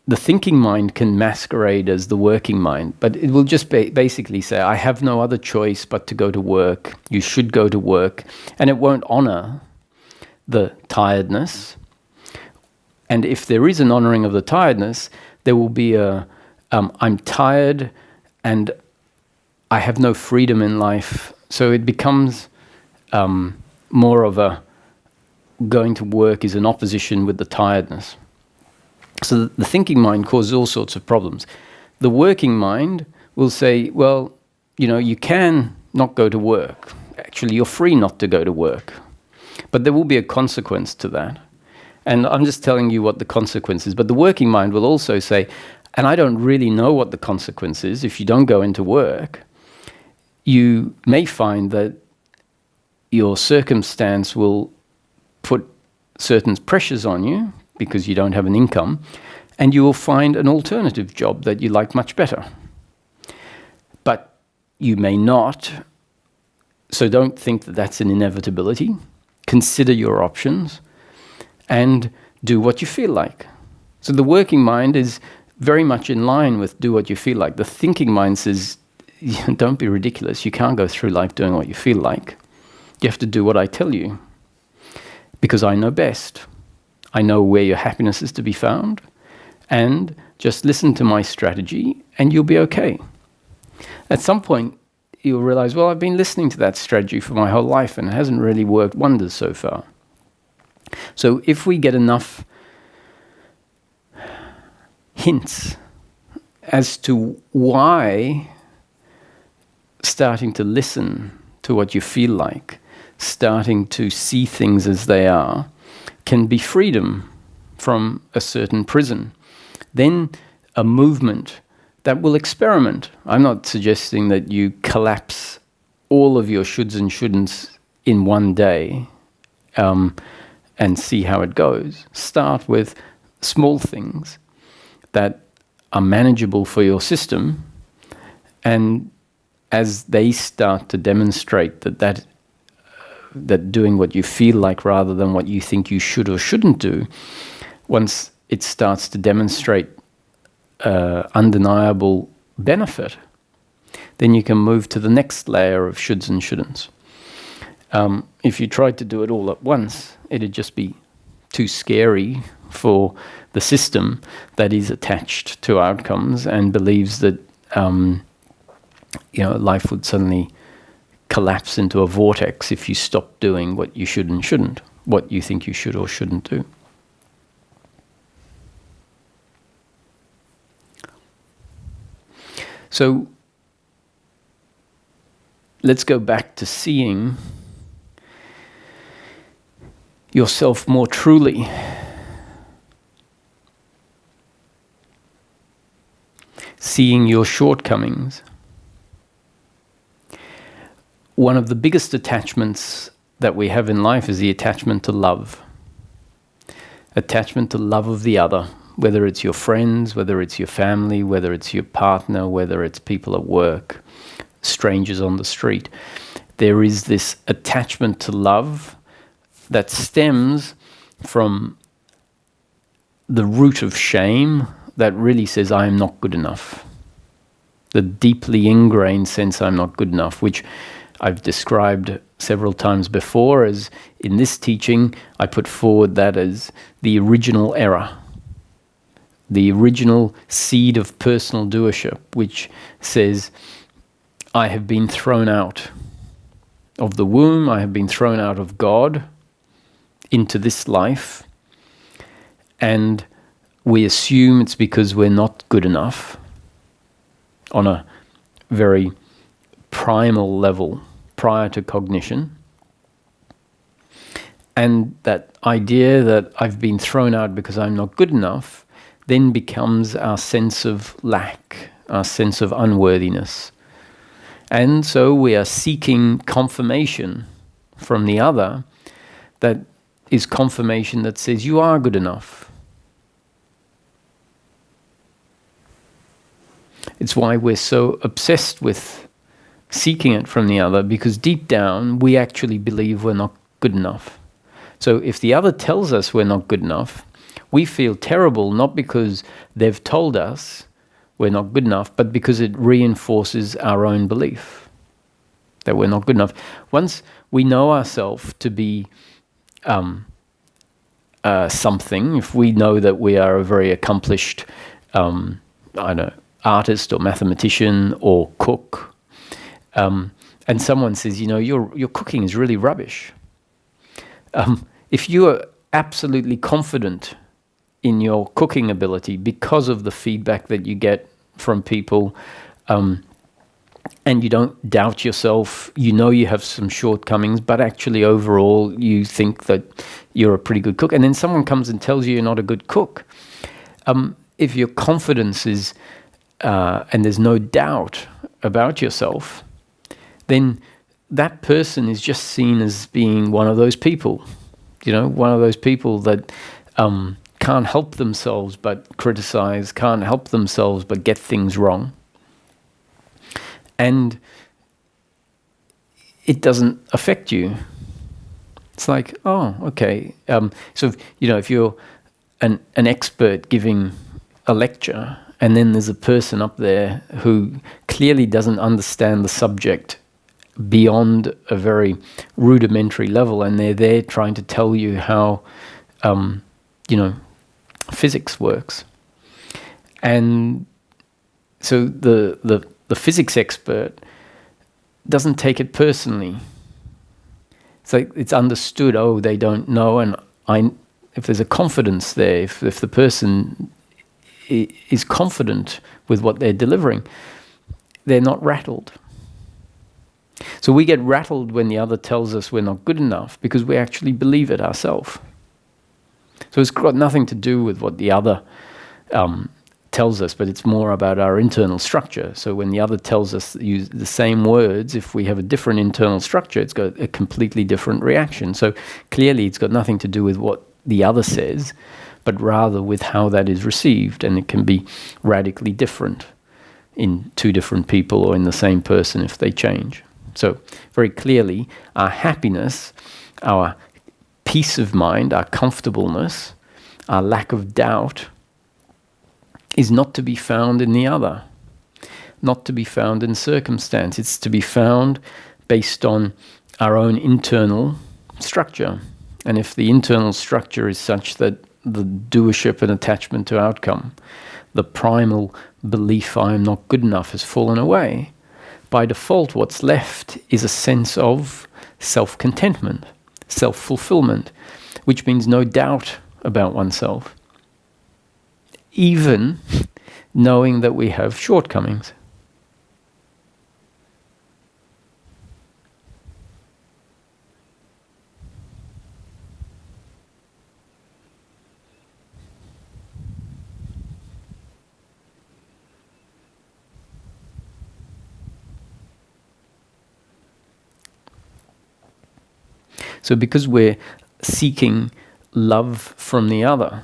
the thinking mind can masquerade as the working mind, but it will just basically say, I have no other choice but to go to work. You should go to work. And it won't honor the tiredness. And if there is an honoring of the tiredness, there will be I'm tired and I have no freedom in life. So it becomes more of a going to work is in opposition with the tiredness. So the thinking mind causes all sorts of problems. The working mind will say, well, you can not go to work. Actually, you're free not to go to work. But there will be a consequence to that. And I'm just telling you what the consequence is. But the working mind will also say, and I don't really know what the consequence is if you don't go into work. You may find that your circumstance will put certain pressures on you because you don't have an income, and you will find an alternative job that you like much better. But you may not, so don't think that that's an inevitability. Consider your options and do what you feel like. So the working mind is very much in line with do what you feel like. The thinking mind says, don't be ridiculous. You can't go through life doing what you feel like. You have to do what I tell you because I know best. I know where your happiness is to be found, and just listen to my strategy and you'll be okay. At some point, you'll realize, well, I've been listening to that strategy for my whole life and it hasn't really worked wonders so far. So if we get enough hints as to why starting to listen to what you feel like, starting to see things as they are, can be freedom from a certain prison, then a movement that will experiment. I'm not suggesting that you collapse all of your shoulds and shouldn'ts in one day and see how it goes. Start with small things that are manageable for your system, and as they start to demonstrate that doing what you feel like rather than what you think you should or shouldn't do, once it starts to demonstrate undeniable benefit, then you can move to the next layer of shoulds and shouldn'ts. If you tried to do it all at once, it'd just be too scary for the system that is attached to outcomes and believes that life would suddenly collapse into a vortex if you stop doing what you should and shouldn't, what you think you should or shouldn't do. So let's go back to seeing yourself more truly. Seeing your shortcomings. One of the biggest attachments that we have in life is the attachment to love. Attachment to love of the other, whether it's your friends, whether it's your family, whether it's your partner, whether it's people at work, strangers on the street. There is this attachment to love that stems from the root of shame that really says, I am not good enough. The deeply ingrained sense I'm not good enough, which I've described several times before as, in this teaching, I put forward that as the original error, the original seed of personal doership, which says, I have been thrown out of the womb, I have been thrown out of God into this life, and we assume it's because we're not good enough on a very primal level prior to cognition. And that idea that I've been thrown out because I'm not good enough then becomes our sense of lack, our sense of unworthiness. And so we are seeking confirmation from the other that is confirmation that says you are good enough. It's why we're so obsessed with seeking it from the other, because deep down we actually believe we're not good enough. So if the other tells us we're not good enough, we feel terrible, not because they've told us we're not good enough, but because it reinforces our own belief that we're not good enough. Once we know ourselves to be something, if we know that we are a very accomplished, artist or mathematician or cook, and someone says, your cooking is really rubbish. If you are absolutely confident in your cooking ability because of the feedback that you get from people, and you don't doubt yourself, you have some shortcomings, but actually overall you think that you're a pretty good cook, and then someone comes and tells you you're not a good cook, if your confidence is, and there's no doubt about yourself, then that person is just seen as being one of those people, one of those people that can't help themselves but criticize, can't help themselves but get things wrong. And it doesn't affect you. It's like, oh, okay. So, if you're an expert giving a lecture, and then there's a person up there who clearly doesn't understand the subject beyond a very rudimentary level, and they're there trying to tell you how, physics works. And so the physics expert doesn't take it personally. It's like it's understood, oh, they don't know, and if there's a confidence there, if the person is confident with what they're delivering, they're not rattled. So we get rattled when the other tells us we're not good enough because we actually believe it ourselves. So it's got nothing to do with what the other tells us, but it's more about our internal structure. So when the other tells us use the same words, if we have a different internal structure, it's got a completely different reaction. So clearly it's got nothing to do with what the other says, but rather with how that is received, and it can be radically different in two different people or in the same person if they change. So very clearly, our happiness, our peace of mind, our comfortableness, our lack of doubt is not to be found in the other, not to be found in circumstance. It's to be found based on our own internal structure. And if the internal structure is such that the doership and attachment to outcome, the primal belief I am not good enough has fallen away, by default what's left is a sense of self-contentment, self-fulfillment, which means no doubt about oneself, even knowing that we have shortcomings. So because we're seeking love from the other,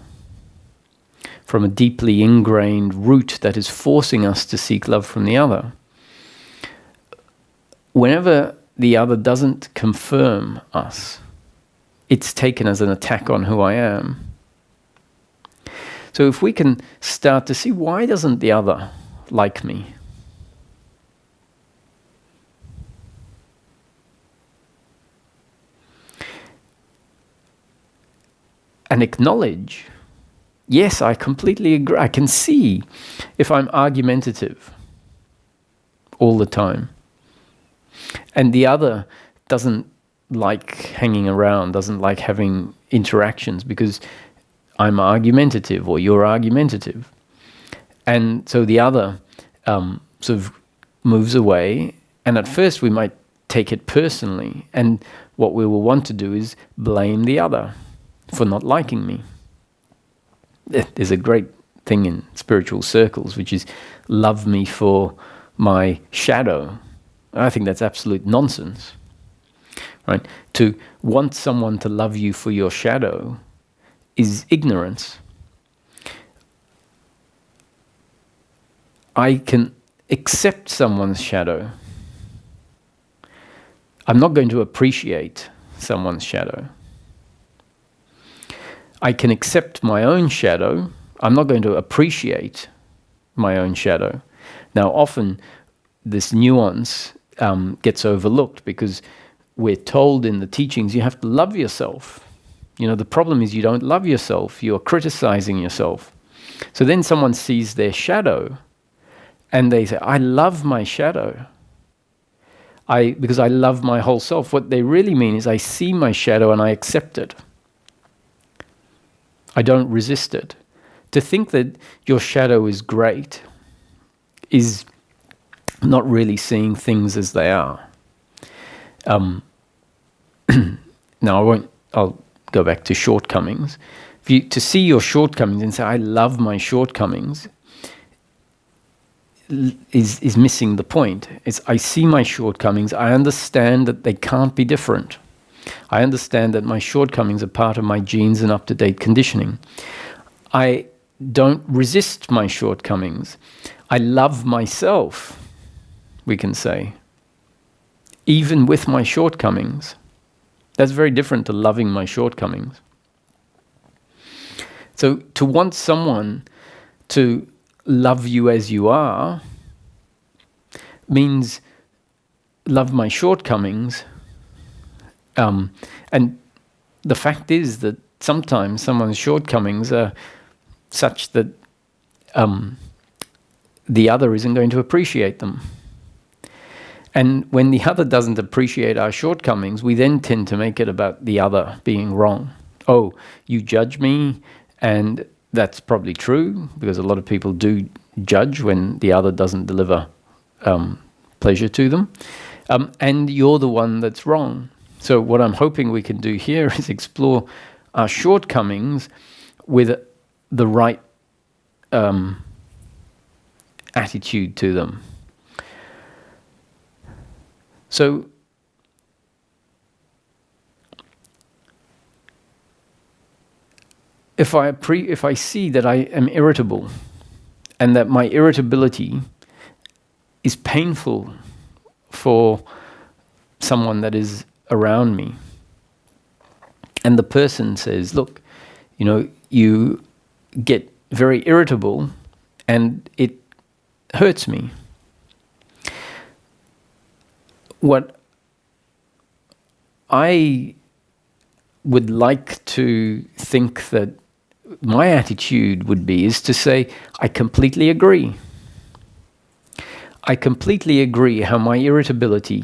from a deeply ingrained root that is forcing us to seek love from the other, whenever the other doesn't confirm us, it's taken as an attack on who I am. So if we can start to see, why doesn't the other like me? And acknowledge, yes, I completely agree. I can see if I'm argumentative all the time, and the other doesn't like hanging around, doesn't like having interactions because I'm argumentative or you're argumentative. And so the other sort of moves away, and at first we might take it personally, and what we will want to do is blame the other for not liking me. There's a great thing in spiritual circles, which is love me for my shadow. I think that's absolute nonsense. right? To want someone to love you for your shadow is ignorance. I can accept someone's shadow. I'm not going to appreciate someone's shadow. I can accept my own shadow. I'm not going to appreciate my own shadow. Now, often this nuance gets overlooked because we're told in the teachings you have to love yourself. The problem is you don't love yourself. You're criticizing yourself. So then someone sees their shadow and they say, I love my shadow. Because I love my whole self. What they really mean is I see my shadow and I accept it. I don't resist it. To think that your shadow is great is not really seeing things as they are. Now I'll go back to shortcomings. To see your shortcomings and say, I love my shortcomings, is missing the point. It's I see my shortcomings, I understand that they can't be different. I understand that my shortcomings are part of my genes and up-to-date conditioning. I don't resist my shortcomings. I love myself, we can say, even with my shortcomings. That's very different to loving my shortcomings. So to want someone to love you as you are means love my shortcomings. And the fact is that sometimes someone's shortcomings are such that the other isn't going to appreciate them. And when the other doesn't appreciate our shortcomings, we then tend to make it about the other being wrong. Oh, you judge me, and that's probably true, because a lot of people do judge when the other doesn't deliver pleasure to them. And you're the one that's wrong. So what I'm hoping we can do here is explore our shortcomings with the right attitude to them. So if I see that I am irritable and that my irritability is painful for someone that is around me, and the person says, look, you get very irritable and it hurts me. What I would like to think that my attitude would be is to say, I completely agree. I completely agree how my irritability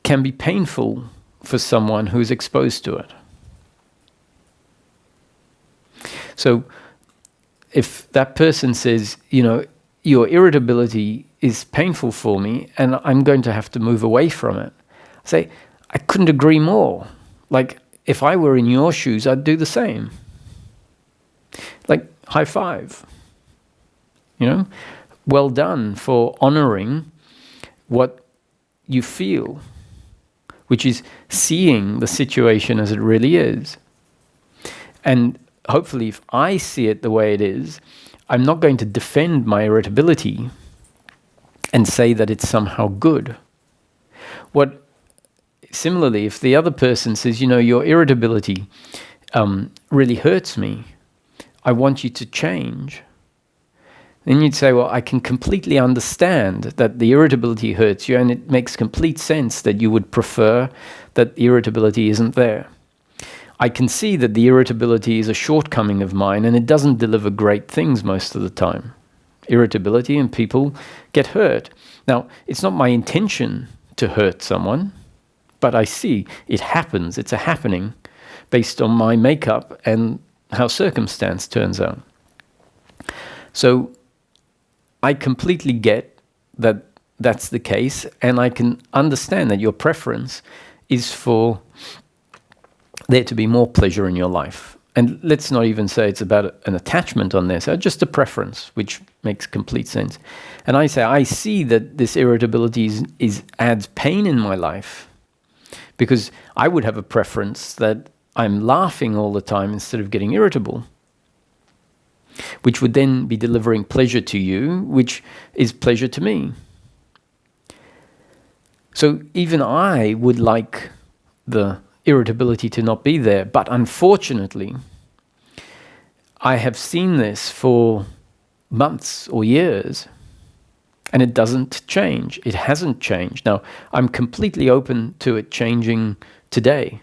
can be painful for someone who's exposed to it. So if that person says, your irritability is painful for me and I'm going to have to move away from it, I say, I couldn't agree more. Like, if I were in your shoes, I'd do the same. Like, high five. Well done for honoring what you feel, which is seeing the situation as it really is. And hopefully, if I see it the way it is, I'm not going to defend my irritability and say that it's somehow good. Similarly, if the other person says, your irritability really hurts me, I want you to change, then you'd say, well, I can completely understand that the irritability hurts you, and it makes complete sense that you would prefer that the irritability isn't there. I can see that the irritability is a shortcoming of mine, and it doesn't deliver great things most of the time. Irritability, and people get hurt. Now, it's not my intention to hurt someone, but I see it happens. It's a happening based on my makeup and how circumstance turns out. So I completely get that that's the case, and I can understand that your preference is for there to be more pleasure in your life. And let's not even say it's about an attachment on there, so just a preference, which makes complete sense. And I say, I see that this irritability adds pain in my life Because I would have a preference that I'm laughing all the time instead of getting irritable, which would then be delivering pleasure to you, which is pleasure to me. So even I would like the irritability to not be there, but unfortunately, I have seen this for months or years, and it doesn't change. It hasn't changed. Now, I'm completely open to it changing today,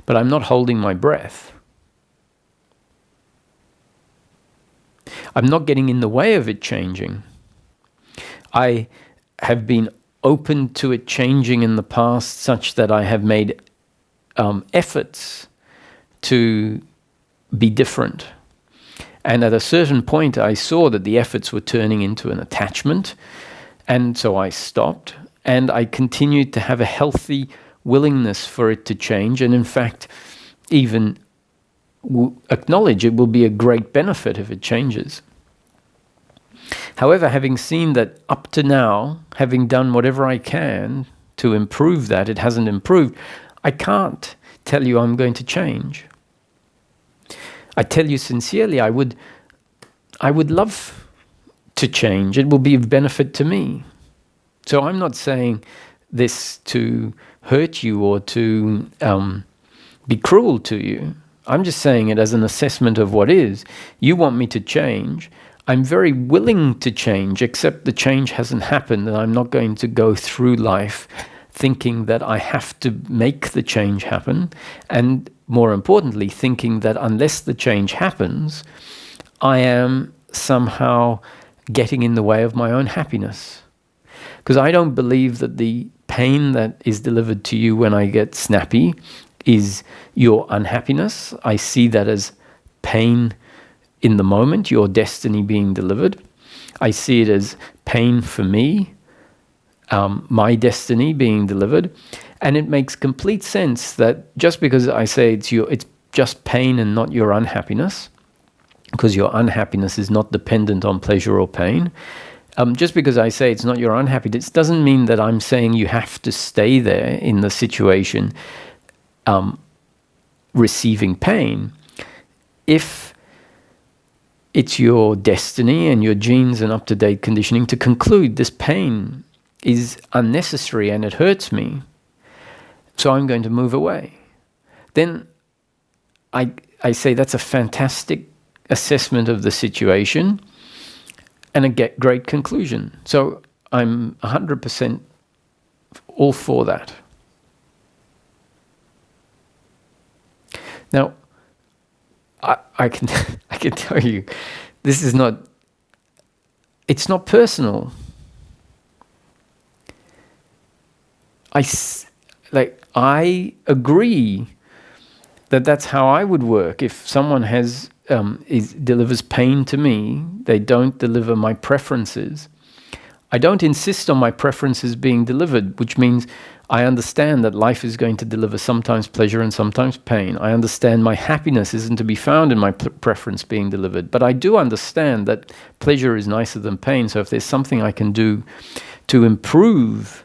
but I'm not holding my breath. I'm not getting in the way of it changing. I have been open to it changing in the past such that I have made efforts to be different. And at a certain point, I saw that the efforts were turning into an attachment, and so I stopped, and I continued to have a healthy willingness for it to change, and in fact, even acknowledge it will be a great benefit if it changes. However, having seen that up to now, having done whatever I can to improve that, it hasn't improved, I can't tell you I'm going to change. I tell you sincerely, I would love to change. It will be of benefit to me. So I'm not saying this to hurt you or to be cruel to you. I'm just saying it as an assessment of what is. You want me to change. I'm very willing to change, except the change hasn't happened, and I'm not going to go through life thinking that I have to make the change happen, and more importantly, thinking that unless the change happens, I am somehow getting in the way of my own happiness. Because I don't believe that the pain that is delivered to you when I get snappy is your unhappiness. I see that as pain in the moment, your destiny being delivered. I see it as pain for me, my destiny being delivered. And it makes complete sense that just because I say it's just pain and not your unhappiness, because your unhappiness is not dependent on pleasure or pain, just because I say it's not your unhappiness doesn't mean that I'm saying you have to stay there in the situation receiving pain. If it's your destiny and your genes and up-to-date conditioning to conclude this pain is unnecessary and it hurts me, so I'm going to move away, then I say that's a fantastic assessment of the situation and a great conclusion. So I'm 100% all for that. Now, I can tell you, it's not personal. I agree that that's how I would work. If someone delivers pain to me, they don't deliver my preferences. I don't insist on my preferences being delivered, which means I understand that life is going to deliver sometimes pleasure and sometimes pain. I understand my happiness isn't to be found in my preference being delivered. But I do understand that pleasure is nicer than pain. So if there's something I can do to improve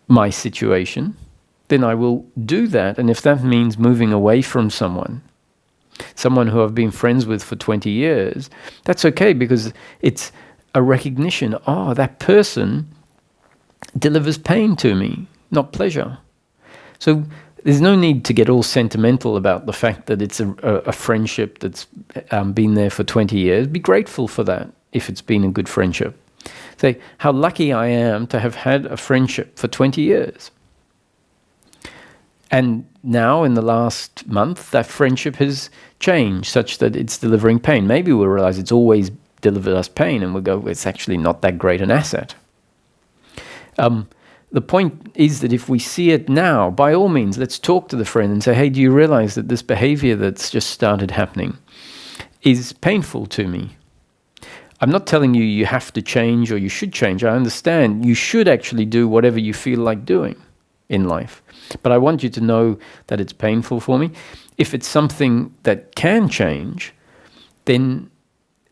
my situation, then I will do that. And if that means moving away from someone who I've been friends with for 20 years, that's okay, because it's a recognition, that person delivers pain to me, not pleasure. So there's no need to get all sentimental about the fact that it's a friendship that's been there for 20 years. Be grateful for that if it's been a good friendship. Say, how lucky I am to have had a friendship for 20 years. And now, in the last month, that friendship has changed such that it's delivering pain. Maybe we'll realize it's always delivered us pain, and we'll go, it's actually not that great an asset. The point is that if we see it now, by all means, let's talk to the friend and say, hey, do you realize that this behavior that's just started happening is painful to me? I'm not telling you you have to change or you should change. I understand you should actually do whatever you feel like doing in life. But I want you to know that it's painful for me. If it's something that can change, then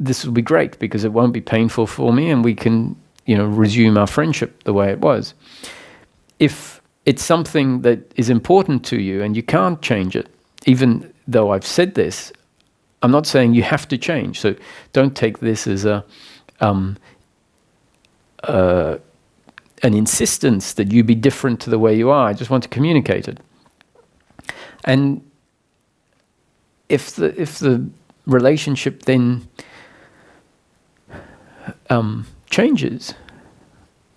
this will be great, because it won't be painful for me and we can, resume our friendship the way it was. If it's something that is important to you and you can't change it. Even though I've said this, I'm not saying you have to change. So don't take this as an insistence that you be different to the way you are. I just want to communicate it. And if the relationship then changes,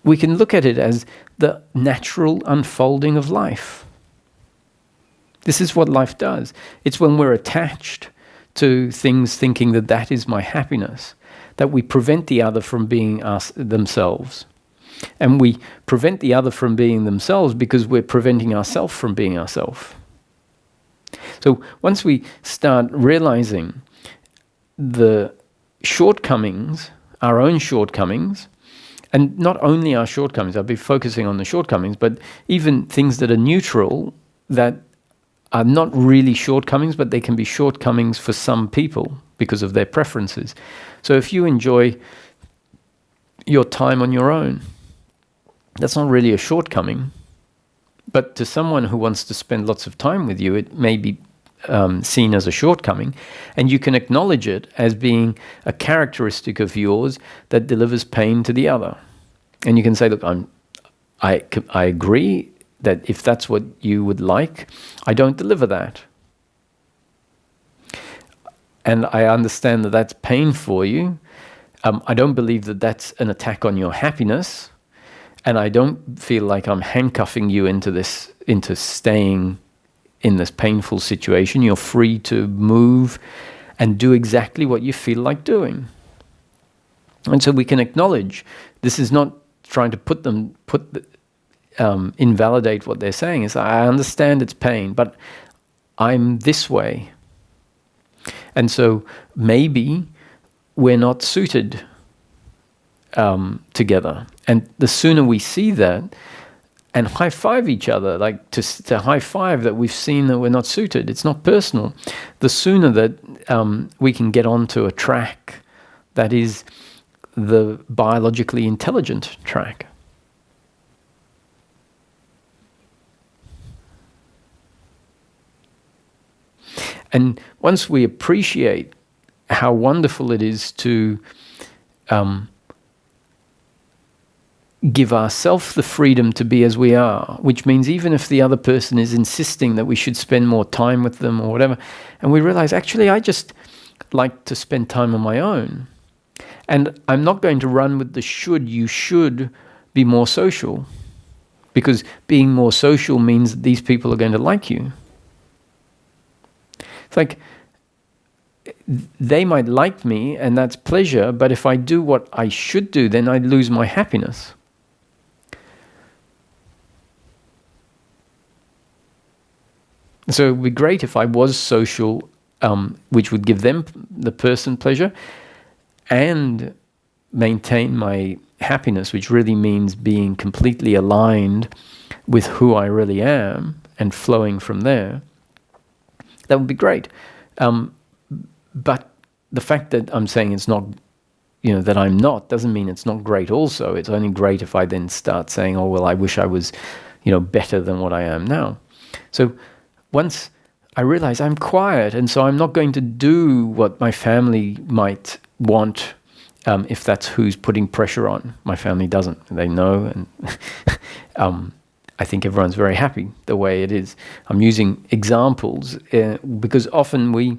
we can look at it as the natural unfolding of life. This is what life does. It's when we're attached to things thinking that that is my happiness, that we prevent the other from being themselves. And we prevent the other from being themselves because we're preventing ourselves from being ourselves. So once we start realizing the shortcomings, our own shortcomings, and not only our shortcomings, I'll be focusing on the shortcomings, but even things that are neutral, that are not really shortcomings, but they can be shortcomings for some people because of their preferences. So if you enjoy your time on your own, that's not really a shortcoming. But to someone who wants to spend lots of time with you, it may be seen as a shortcoming, and you can acknowledge it as being a characteristic of yours that delivers pain to the other. And you can say, look, I agree that if that's what you would like, I don't deliver that. And I understand that that's pain for you. I don't believe that that's an attack on your happiness. And I don't feel like I'm handcuffing you into staying in this painful situation. You're free to move and do exactly what you feel like doing. And so we can acknowledge this is not trying to invalidate what they're saying. Is I understand it's pain, but I'm this way. And so maybe we're not suited together. And the sooner we see that and high five each other, like to high five that we've seen that we're not suited, it's not personal, the sooner that we can get onto a track that is the biologically intelligent track. And once we appreciate how wonderful it is to give ourselves the freedom to be as we are, which means even if the other person is insisting that we should spend more time with them or whatever, and we realize, actually, I just like to spend time on my own. And I'm not going to run with the you should be more social, because being more social means that these people are going to like you. It's like, they might like me, and that's pleasure, but if I do what I should do, then I lose my happiness. So it would be great if I was social, which would give them, the person, pleasure, and maintain my happiness, which really means being completely aligned with who I really am and flowing from there. That would be great. But the fact that I'm saying it's not, that I'm not, doesn't mean it's not great also. It's only great if I then start saying, oh, well, I wish I was, better than what I am now. So once I realize I'm quiet, and so I'm not going to do what my family might want, if that's who's putting pressure on. My family doesn't. They know, and I think everyone's very happy the way it is. I'm using examples because often we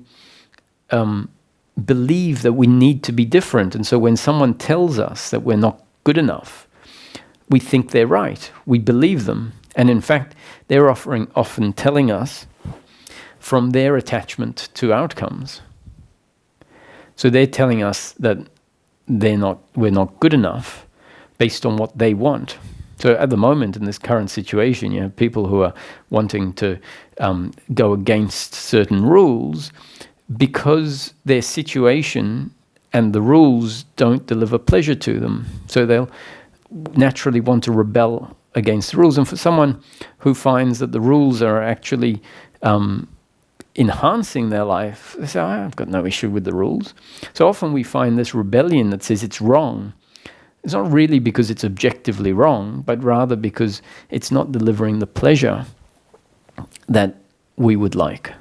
believe that we need to be different. And so when someone tells us that we're not good enough, we think they're right. We believe them. And in fact, they're often telling us from their attachment to outcomes. So they're telling us that we're not good enough based on what they want. So at the moment, in this current situation, you have people who are wanting to go against certain rules because their situation and the rules don't deliver pleasure to them. So they'll naturally want to rebel against the rules. And for someone who finds that the rules are actually enhancing their life, they say, I've got no issue with the rules. So often we find this rebellion that says it's wrong It's not really because it's objectively wrong, but rather because it's not delivering the pleasure that we would like.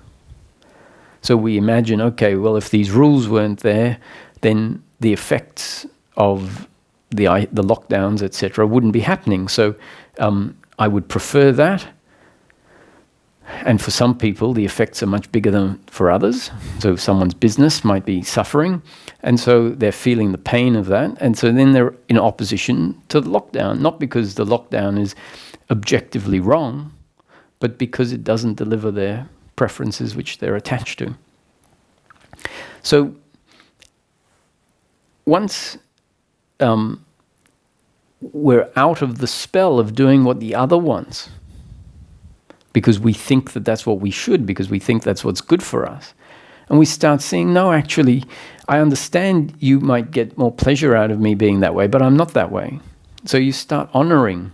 So we imagine, okay, well, if these rules weren't there, then the effects of the lockdowns, etc., wouldn't be happening. So I would prefer that. And for some people, the effects are much bigger than for others. So someone's business might be suffering, and so they're feeling the pain of that. And so then they're in opposition to the lockdown, not because the lockdown is objectively wrong, but because it doesn't deliver their preferences which they're attached to. So once we're out of the spell of doing what the other wants, because we think that that's what we should, because we think that's what's good for us, and we start seeing, no, actually, I understand you might get more pleasure out of me being that way, but I'm not that way. So you start honoring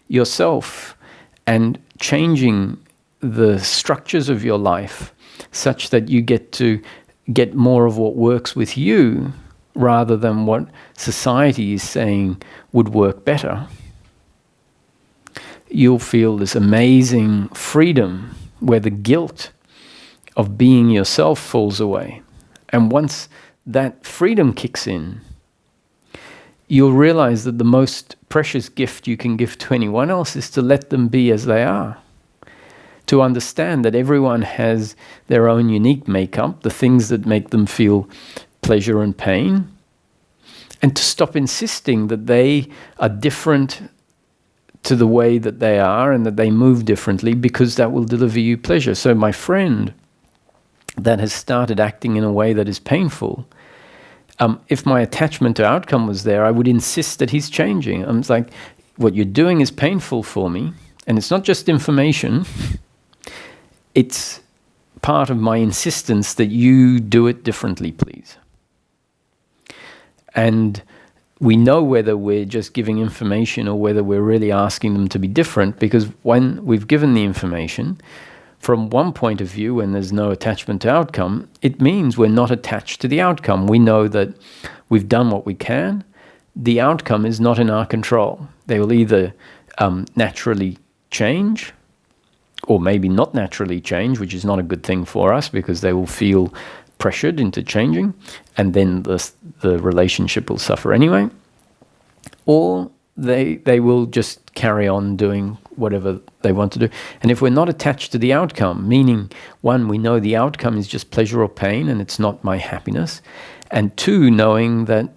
yourself and changing the structures of your life such that you get to get more of what works with you rather than what society is saying would work better. You'll feel this amazing freedom where the guilt of being yourself falls away. And once that freedom kicks in, you'll realize that the most precious gift you can give to anyone else is to let them be as they are. To understand that everyone has their own unique makeup, the things that make them feel pleasure and pain, and to stop insisting that they are different to the way that they are and that they move differently, because that will deliver you pleasure. So my friend that has started acting in a way that is painful, if my attachment to outcome was there, I would insist that he's changing. I'm like, what you're doing is painful for me, and it's not just information, it's part of my insistence that you do it differently, please. And we know whether we're just giving information or whether we're really asking them to be different, because when we've given the information, from one point of view, when there's no attachment to outcome, it means we're not attached to the outcome. We know that we've done what we can. The outcome is not in our control. They will either naturally change, or maybe not naturally change, which is not a good thing for us, because they will feel pressured into changing, and then the relationship will suffer anyway. Or they will just carry on doing whatever they want to do. And if we're not attached to the outcome, meaning, one, we know the outcome is just pleasure or pain and it's not my happiness, and two, knowing that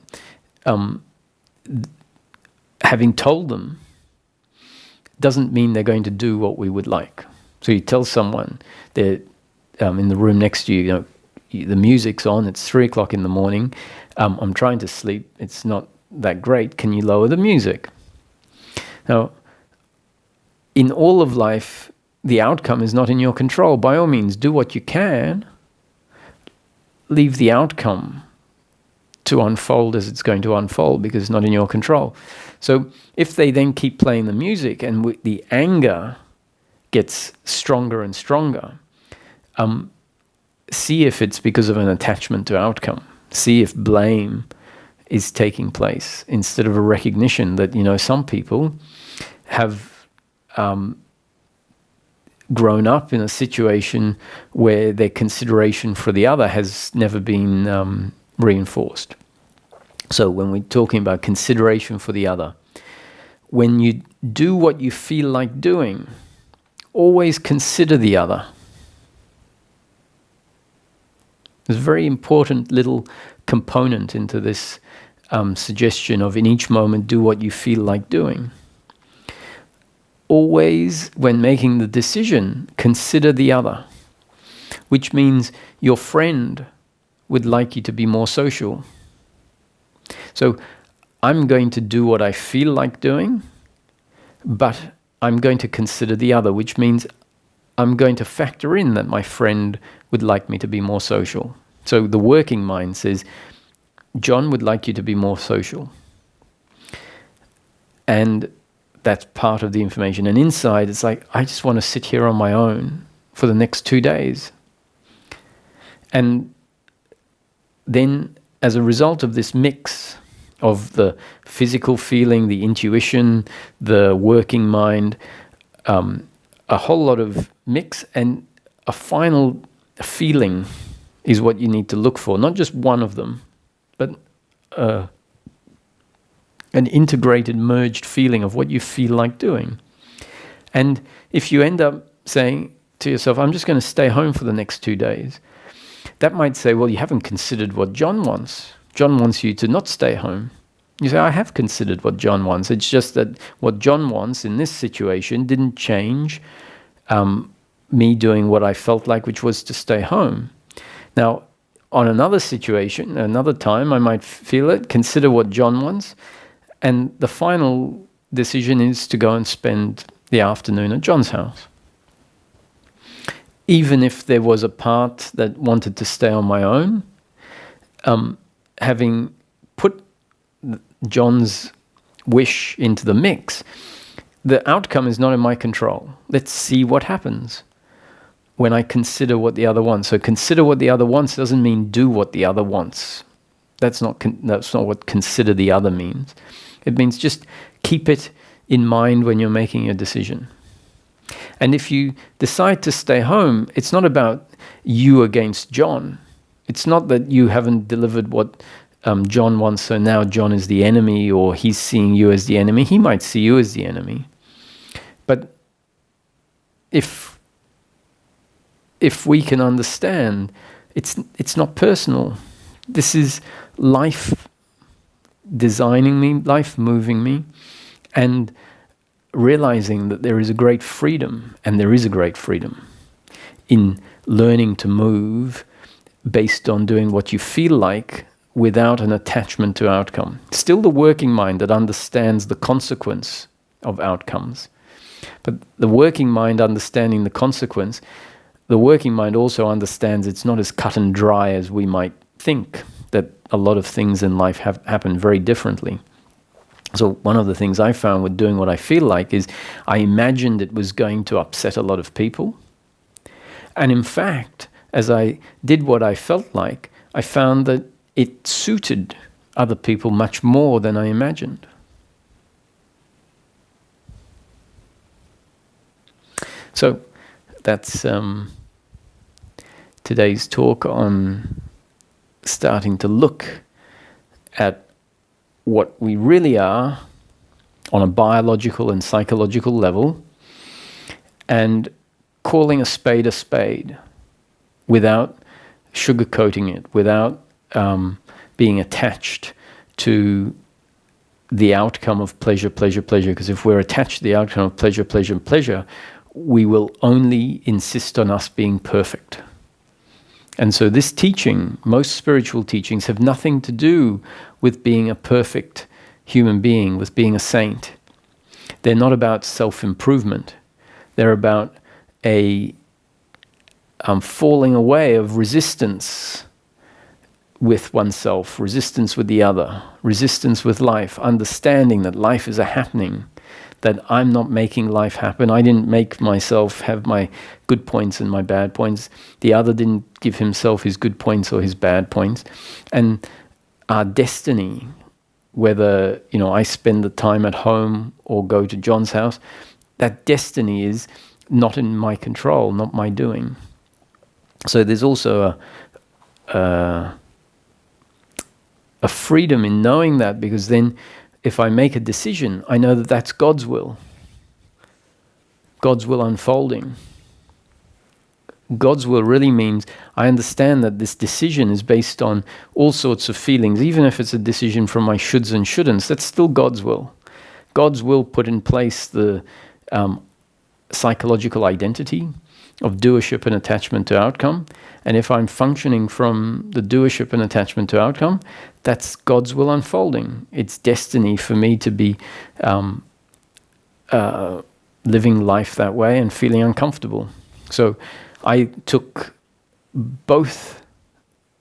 having told them doesn't mean they're going to do what we would like. So you tell someone, they're in the room next to you, the music's on, it's 3 o'clock in the morning, I'm trying to sleep, it's not that great, can you lower the music? Now, in all of life, the outcome is not in your control. By all means, do what you can, leave the outcome to unfold as it's going to unfold, because it's not in your control. So if they then keep playing the music and the anger gets stronger and stronger, see if it's because of an attachment to outcome. See if blame is taking place instead of a recognition that, some people have grown up in a situation where their consideration for the other has never been reinforced. So when we're talking about consideration for the other, when you do what you feel like doing, always consider the other. There's a very important little component into this suggestion of, in each moment, do what you feel like doing. Always, when making the decision, consider the other, which means your friend would like you to be more social. So I'm going to do what I feel like doing, but I'm going to consider the other, which means I'm going to factor in that my friend would like me to be more social. So the working mind says, John would like you to be more social. And that's part of the information. And inside, it's like, I just want to sit here on my own for the next 2 days. And then, as a result of this mix of the physical feeling, the intuition, the working mind, a whole lot of mix, and a final feeling is what you need to look for. Not just one of them, but an integrated, merged feeling of what you feel like doing. And if you end up saying to yourself, I'm just going to stay home for the next 2 days, that might say, well, you haven't considered what John wants. John wants you to not stay home. You say, I have considered what John wants. It's just that what John wants in this situation didn't change me doing what I felt like, which was to stay home. Now, on another situation, another time, I might feel it, consider what John wants, and the final decision is to go and spend the afternoon at John's house. Even if there was a part that wanted to stay on my own, having put John's wish into the mix, the outcome is not in my control. Let's see what happens when I consider what the other wants. So consider what the other wants doesn't mean do what the other wants. That's not what consider the other means. It means just keep it in mind when you're making your decision. And if you decide to stay home, it's not about you against John. It's not that you haven't delivered what John wants, so now John is the enemy, or he's seeing you as the enemy. He might see you as the enemy. But if we can understand, it's not personal. This is life designing me, life moving me, and realizing that there is a great freedom, and there is a great freedom in learning to move based on doing what you feel like without an attachment to outcome. Still the working mind that understands the consequence of outcomes. But the working mind understanding the consequence, the working mind also understands it's not as cut and dry as we might think, that a lot of things in life happen very differently. So one of the things I found with doing what I feel like is I imagined it was going to upset a lot of people. And in fact, as I did what I felt like, I found that it suited other people much more than I imagined. So that's today's talk on starting to look at what we really are on a biological and psychological level, and calling a spade without sugarcoating it, without being attached to the outcome of pleasure. Because if we're attached to the outcome of pleasure, we will only insist on us being perfect. And so this teaching, most spiritual teachings, have nothing to do with being a perfect human being, with being a saint. They're not about self-improvement. They're about a falling away of resistance with oneself, resistance with the other, resistance with life, understanding that life is a happening, that I'm not making life happen. I didn't make myself have my good points and my bad points. The other didn't give himself his good points or his bad points. And our destiny, whether I spend the time at home or go to John's house, that destiny is not in my control, not my doing. So there's also a freedom in knowing that, because then if I make a decision, I know that that's God's will. God's will unfolding. God's will really means I understand that this decision is based on all sorts of feelings, even if it's a decision from my shoulds and shouldn'ts, that's still God's will. God's will put in place the psychological identity of doership and attachment to outcome. And if I'm functioning from the doership and attachment to outcome, that's God's will unfolding. It's destiny for me to be living life that way and feeling uncomfortable. So I took both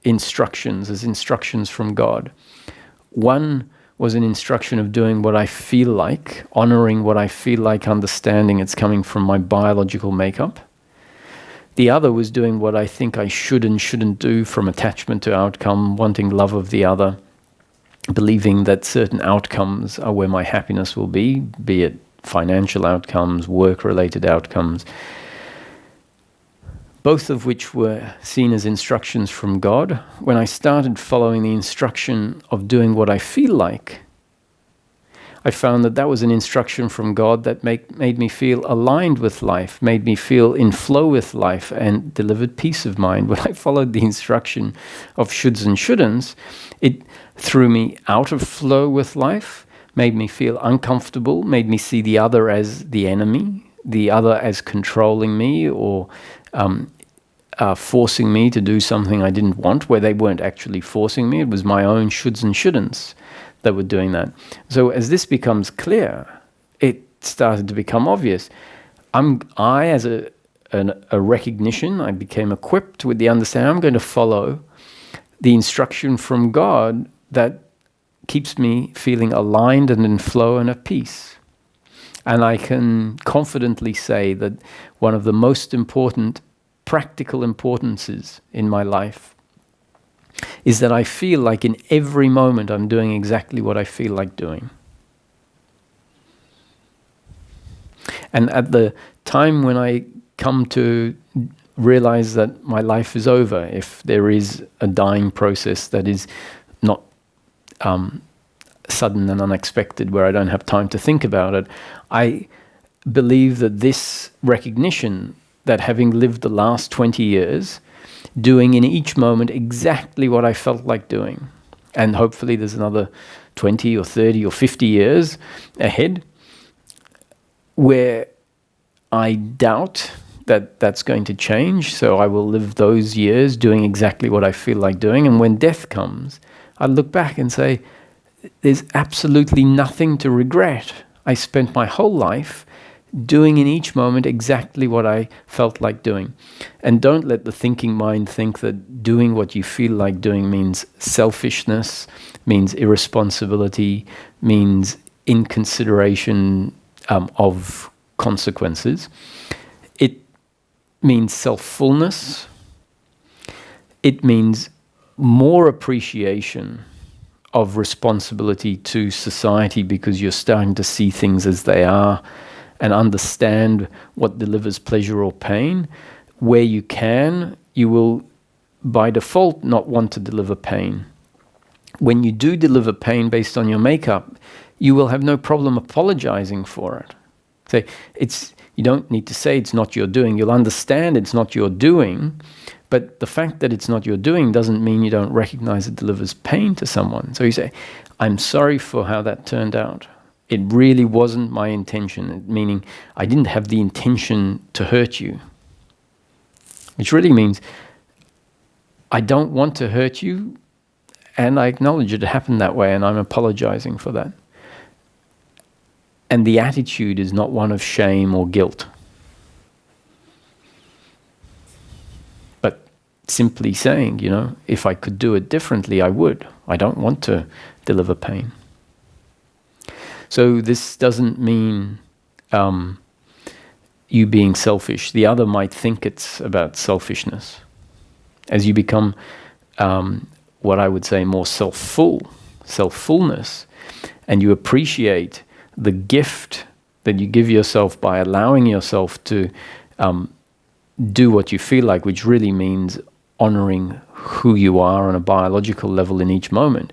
instructions as instructions from God. One was an instruction of doing what I feel like, honoring what I feel like, understanding it's coming from my biological makeup. The other was doing what I think I should and shouldn't do from attachment to outcome, wanting love of the other, believing that certain outcomes are where my happiness will be it financial outcomes, work-related outcomes, both of which were seen as instructions from God. When I started following the instruction of doing what I feel like, I found that that was an instruction from God that made me feel aligned with life, made me feel in flow with life, and delivered peace of mind. When I followed the instruction of shoulds and shouldn'ts, it threw me out of flow with life, made me feel uncomfortable, made me see the other as the enemy, the other as controlling me or forcing me to do something I didn't want, where they weren't actually forcing me. It was my own shoulds and shouldn'ts that were doing that. So as this becomes clear, it started to become obvious. As a recognition, I became equipped with the understanding I'm going to follow the instruction from God that keeps me feeling aligned and in flow and at peace. And I can confidently say that one of the most important practical importances in my life is that I feel like in every moment I'm doing exactly what I feel like doing. And at the time when I come to realize that my life is over, if there is a dying process that is not sudden and unexpected, where I don't have time to think about it, I believe that this recognition that having lived the last 20 years, doing in each moment exactly what I felt like doing, and hopefully there's another 20 or 30 or 50 years ahead where I doubt that that's going to change, so I will live those years doing exactly what I feel like doing, and when death comes, I look back and say, there's absolutely nothing to regret. I spent my whole life doing in each moment exactly what I felt like doing. And don't let the thinking mind think that doing what you feel like doing means selfishness, means irresponsibility, means inconsideration of consequences. It means self-fullness. It means more appreciation of responsibility to society, because you're starting to see things as they are and understand what delivers pleasure or pain. Where you can, you will by default not want to deliver pain. When you do deliver pain based on your makeup, you will have no problem apologizing for it. So you don't need to say it's not your doing. You'll understand it's not your doing, but the fact that it's not your doing doesn't mean you don't recognize it delivers pain to someone. So you say, I'm sorry for how that turned out. It really wasn't my intention, meaning I didn't have the intention to hurt you. Which really means I don't want to hurt you, and I acknowledge it happened that way, and I'm apologizing for that. And the attitude is not one of shame or guilt, but simply saying, if I could do it differently, I would. I don't want to deliver pain. So this doesn't mean you being selfish. The other might think it's about selfishness. As you become what I would say more self-fullness, and you appreciate the gift that you give yourself by allowing yourself to do what you feel like, which really means honoring who you are on a biological level in each moment,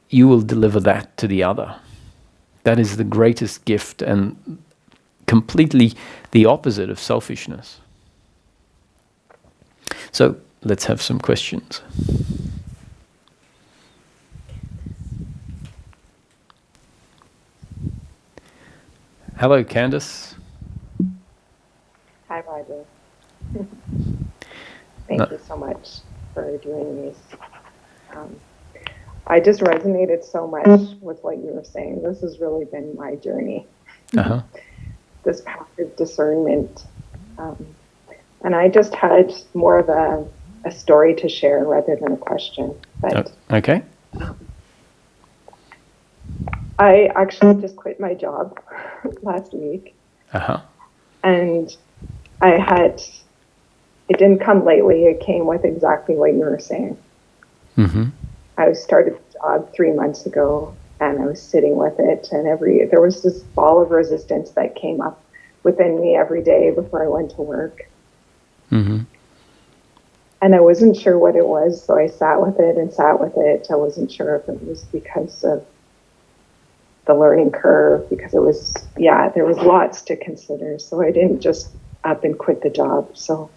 you will deliver that to the other. That is the greatest gift and completely the opposite of selfishness. So let's have some questions. Hello, Candice. Hi, Roger. Thank you so much for doing this. I just resonated so much with what you were saying. This has really been my journey. This path of discernment. And I just had more of a story to share rather than a question. But okay. I actually just quit my job last week. And it didn't come lately. It came with exactly what you were saying. I started the job 3 months ago, and I was sitting with it, and there was this ball of resistance that came up within me every day before I went to work. Mm-hmm. And I wasn't sure what it was, so I sat with it and sat with it. I wasn't sure if it was because of the learning curve, because there was lots to consider. So I didn't just up and quit the job. So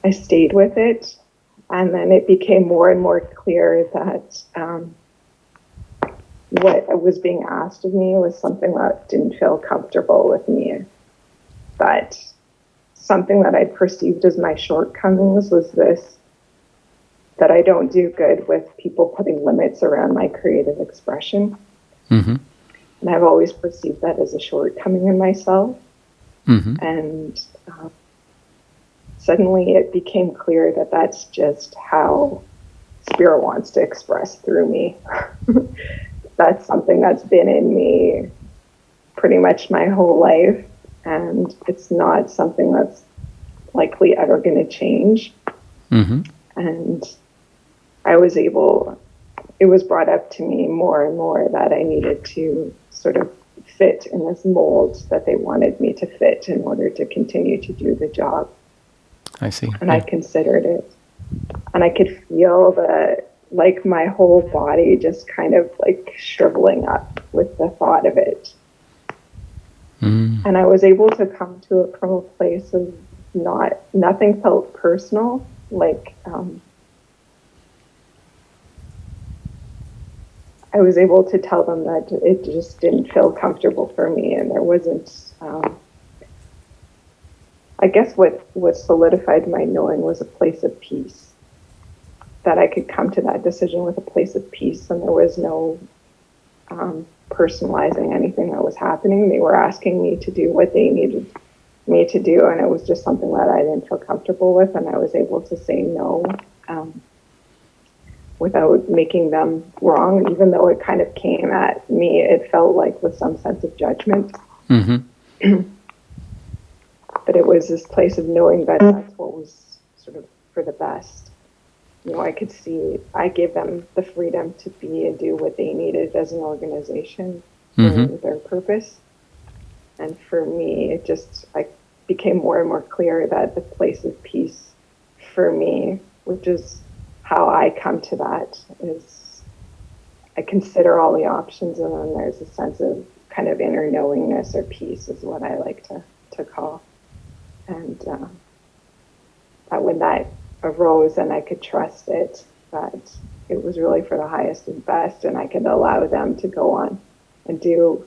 I stayed with it, and then it became more and more clear that what was being asked of me was something that didn't feel comfortable with me. But something that I perceived as my shortcomings was this, that I don't do good with people putting limits around my creative expression. Mm-hmm. And I've always perceived that as a shortcoming in myself. Mm-hmm. And suddenly it became clear that that's just how Spirit wants to express through me. That's something that's been in me pretty much my whole life. And it's not something that's likely ever going to change. Mm-hmm. And it was brought up to me more and more that I needed to sort of fit in this mold that they wanted me to fit in order to continue to do the job. I see. And I considered it. And I could feel like my whole body just kind of like shriveling up with the thought of it. Mm. And I was able to come to it from a place of nothing felt personal. Like, I was able to tell them that it just didn't feel comfortable for me, and there wasn't, I guess what solidified my knowing was a place of peace, that I could come to that decision with a place of peace, and there was no personalizing anything that was happening. They were asking me to do what they needed me to do, and it was just something that I didn't feel comfortable with, and I was able to say no without making them wrong, even though it kind of came at me, it felt like with some sense of judgment. Mm-hmm. But it was this place of knowing that that's what was sort of for the best. You know, I could see, I gave them the freedom to be and do what they needed as an organization for their purpose. And for me, I became more and more clear that the place of peace for me, which is how I come to that, is I consider all the options, and then there's a sense of kind of inner knowingness or peace is what I like to call. And that when that arose and I could trust it, that it was really for the highest and best, and I could allow them to go on and do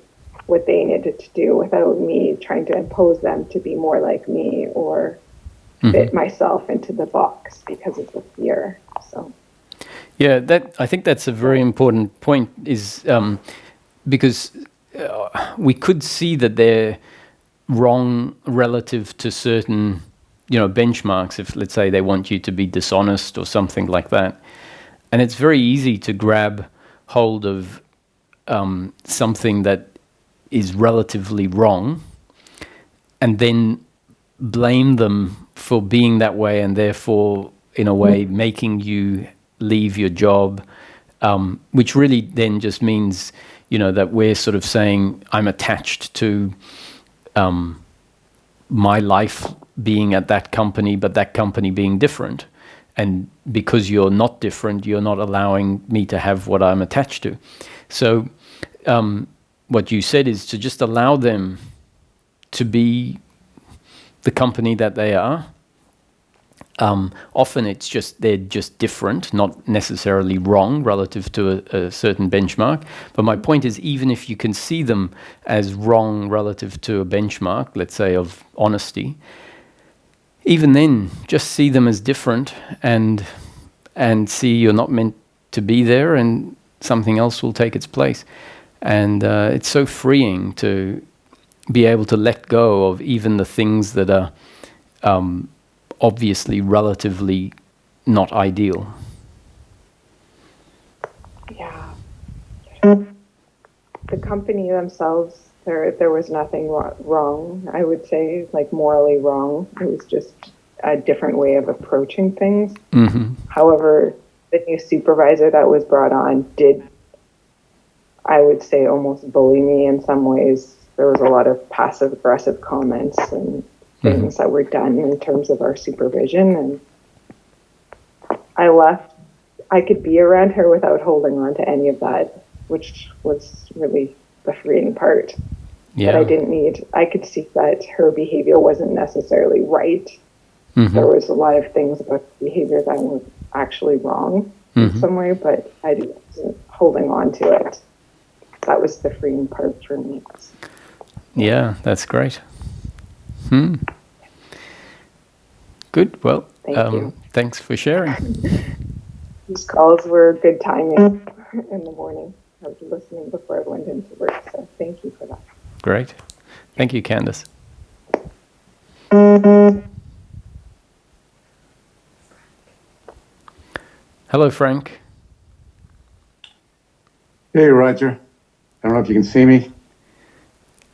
what they needed to do without me trying to impose them to be more like me or fit myself into the box because of the fear. So, yeah, I think that's a very important point. Is because we could see that they're wrong relative to certain, benchmarks. If, let's say, they want you to be dishonest or something like that, and it's very easy to grab hold of something that is relatively wrong, and then blame them for being that way, and therefore, in a way, making you leave your job, which really then just means, that we're sort of saying, I'm attached to my life being at that company, but that company being different. And because you're not different, you're not allowing me to have what I'm attached to. So what you said is to just allow them to be the company that they are. Often it's just they're just different, not necessarily wrong relative to a certain benchmark. But my point is, even if you can see them as wrong relative to a benchmark, let's say of honesty, even then, just see them as different and see you're not meant to be there, and something else will take its place. And it's so freeing to be able to let go of even the things that are obviously relatively not ideal. yeah. The company themselves, there was nothing wrong, I would say, like morally wrong. It was just a different way of approaching things. Mm-hmm. However, the new supervisor that was brought on did, I would say, almost bully me in some ways. There was a lot of passive aggressive comments and things that were done in terms of our supervision. And I left. I could be around her without holding on to any of that, which was really the freeing part. Yeah. That I didn't need. I could see that her behavior wasn't necessarily right. Mm-hmm. There was a lot of things about behavior that were actually wrong in some way, but I wasn't holding on to it. That was the freeing part for me. Yeah, that's great. Good. Well, Thank you. Thanks for sharing. These calls were good timing in the morning. I was listening before I went into work, so thank you for that. Great. Thank you, Candace. Hello, Frank. Hey, Roger. I don't know if you can see me.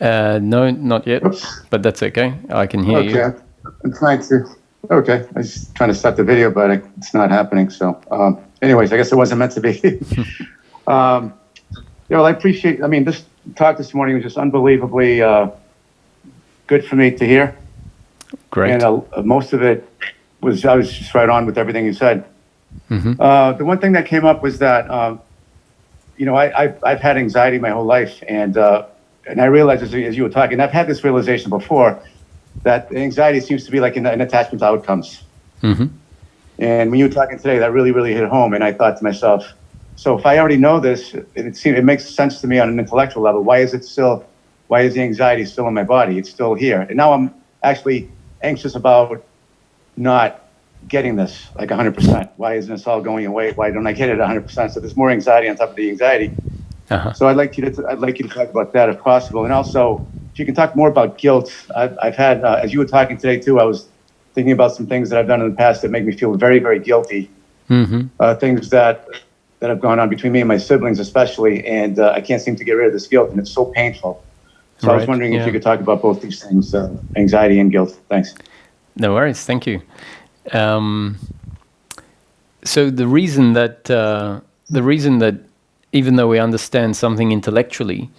No, not yet. Oops. But that's okay. I can hear you. Okay. I'm trying to. Okay. I was trying to start the video, but it's not happening. So, anyways, I guess it wasn't meant to be. Well, I appreciate. I mean, this talk this morning was just unbelievably good for me to hear. Great. And most of it was, I was just right on with everything you said. Mm-hmm. The one thing that came up was that, I've had anxiety my whole life, and I realized as you were talking, I've had this realization before, that anxiety seems to be like an attachment to outcomes. Mm-hmm. And when you were talking today, that really, really hit home. And I thought to myself, so if I already know this, it makes sense to me on an intellectual level. Why is the anxiety still in my body? It's still here. And now I'm actually anxious about not getting this like 100%. Why isn't this all going away? Why don't I get it 100%? So there's more anxiety on top of the anxiety. Uh-huh. So I'd like you to talk about that if possible. And also, if you can talk more about guilt. I've had, as you were talking today too, I was thinking about some things that I've done in the past that make me feel very, very guilty. Mm-hmm. Things that have gone on between me and my siblings especially, and I can't seem to get rid of this guilt, and it's so painful. So Right. I was wondering if you could talk about both these things, anxiety and guilt. Thanks. No worries. Thank you. So the reason that even though we understand something intellectually,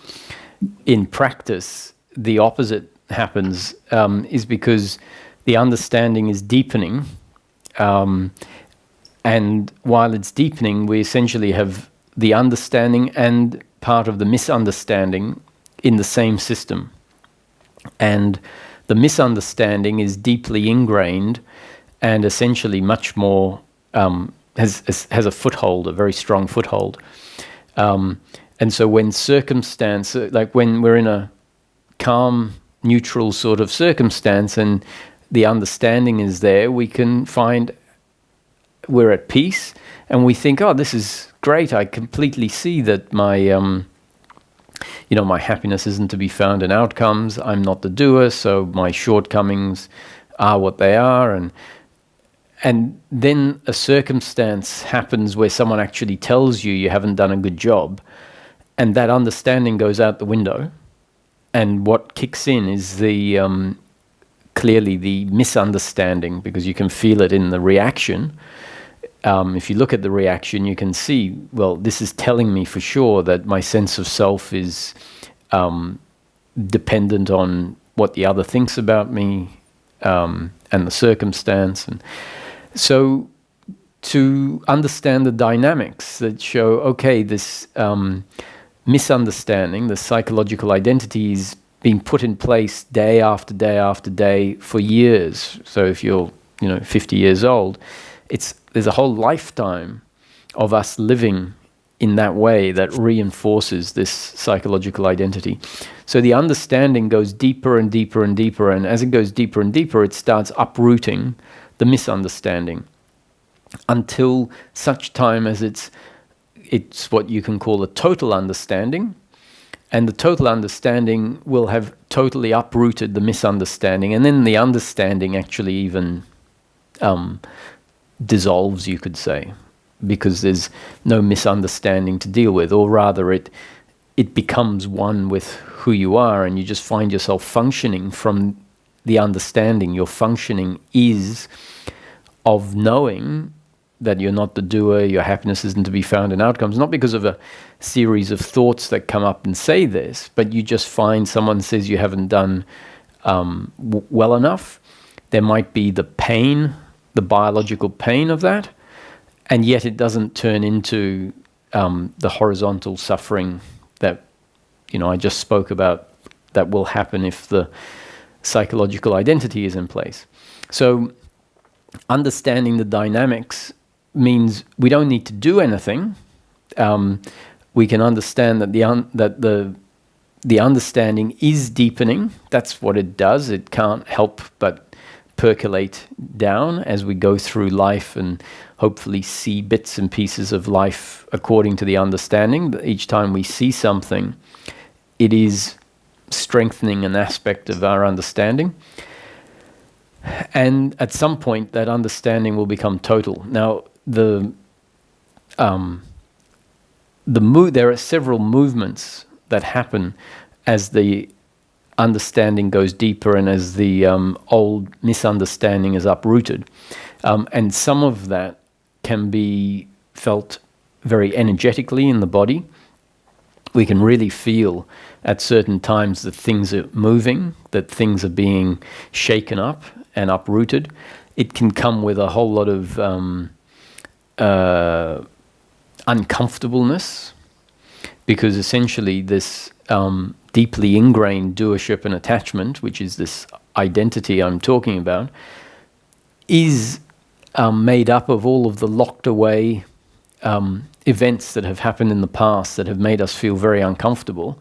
in practice the opposite happens, is because the understanding is deepening, and while it's deepening, we essentially have the understanding and part of the misunderstanding in the same system, and the misunderstanding is deeply ingrained and essentially much more has a foothold, a very strong foothold. And so when circumstance, like when we're in a calm, neutral sort of circumstance and the understanding is there, we can find we're at peace and we think, oh, this is great. I completely see that my my happiness isn't to be found in outcomes. I'm not the doer, so my shortcomings are what they are. And then a circumstance happens where someone actually tells you you haven't done a good job, and that understanding goes out the window. And what kicks in is clearly the misunderstanding, because you can feel it in the reaction. If you look at the reaction, you can see, well, this is telling me for sure that my sense of self is dependent on what the other thinks about me and the circumstance. And so to understand the dynamics that show, okay, this misunderstanding, the psychological identity is being put in place day after day after day for years. So if you're 50 years old, there's a whole lifetime of us living in that way that reinforces this psychological identity. So the understanding goes deeper and deeper and deeper, and as it goes deeper and deeper, it starts uprooting the misunderstanding until such time as it's what you can call a total understanding, and the total understanding will have totally uprooted the misunderstanding, and then the understanding actually even dissolves, you could say, because there's no misunderstanding to deal with, or rather it becomes one with who you are, and you just find yourself functioning from the understanding, your functioning is of knowing that you're not the doer, your happiness isn't to be found in outcomes, not because of a series of thoughts that come up and say this, but you just find someone says you haven't done well enough. There might be the pain, the biological pain of that, and yet it doesn't turn into the horizontal suffering that I just spoke about that will happen if the psychological identity is in place. So understanding the dynamics means we don't need to do anything. We can understand that the understanding is deepening. That's what it does. It can't help but percolate down as we go through life and hopefully see bits and pieces of life according to the understanding. Each time we see something, it is strengthening an aspect of our understanding. And at some point, that understanding will become total. Now, there are several movements that happen as the understanding goes deeper and as the old misunderstanding is uprooted. And some of that can be felt very energetically in the body. We can really feel at certain times that things are moving, that things are being shaken up and uprooted. It can come with a whole lot of uncomfortableness, because essentially this deeply ingrained doership and attachment, which is this identity I'm talking about, is made up of all of the locked away events that have happened in the past that have made us feel very uncomfortable.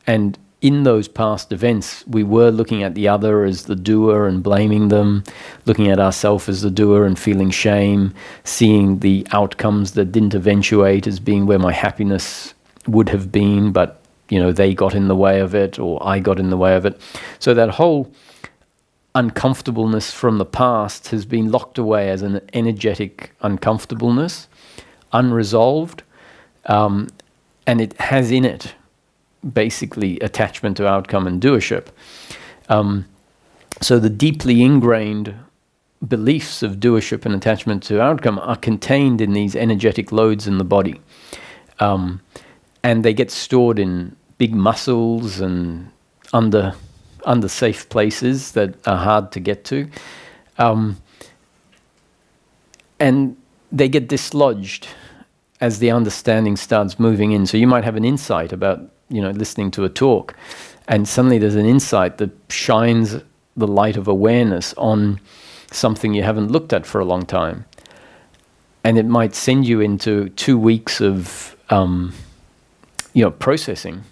And in those past events, we were looking at the other as the doer and blaming them, looking at ourselves as the doer and feeling shame, seeing the outcomes that didn't eventuate as being where my happiness would have been, but they got in the way of it, or I got in the way of it. So that whole uncomfortableness from the past has been locked away as an energetic uncomfortableness, unresolved, and it has in it basically attachment to outcome and doership. So the deeply ingrained beliefs of doership and attachment to outcome are contained in these energetic loads in the body. And they get stored in big muscles and under safe places that are hard to get to. And they get dislodged as the understanding starts moving in. So you might have an insight about, listening to a talk, and suddenly there's an insight that shines the light of awareness on something you haven't looked at for a long time. And it might send you into 2 weeks of processing,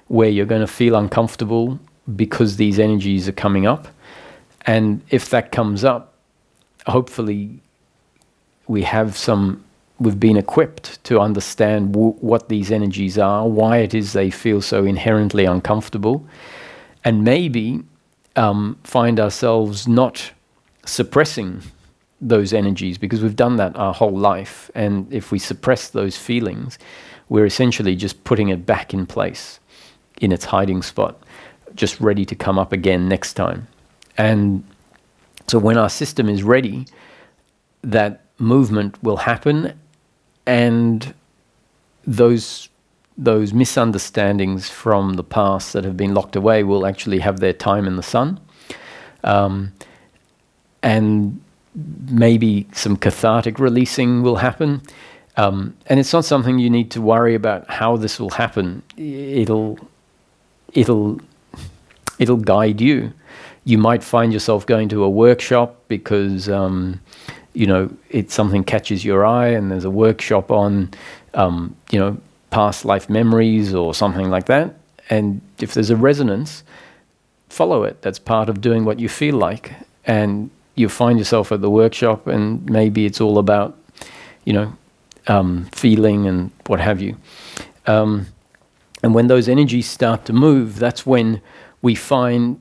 where you're going to feel uncomfortable because these energies are coming up. And if that comes up, hopefully we've been equipped to understand what these energies are, why it is they feel so inherently uncomfortable, and maybe find ourselves not suppressing those energies, because we've done that our whole life. And if we suppress those feelings, we're essentially just putting it back in place, in its hiding spot, just ready to come up again next time. And so when our system is ready, that movement will happen, and those misunderstandings from the past that have been locked away will actually have their time in the sun. And maybe some cathartic releasing will happen. And it's not something you need to worry about how this will happen. It'll guide you. You might find yourself going to a workshop because it's something catches your eye, and there's a workshop on past life memories or something like that. And if there's a resonance, follow it. That's part of doing what you feel like. And you find yourself at the workshop, and maybe it's all about feeling and what have you. And when those energies start to move, that's when we find,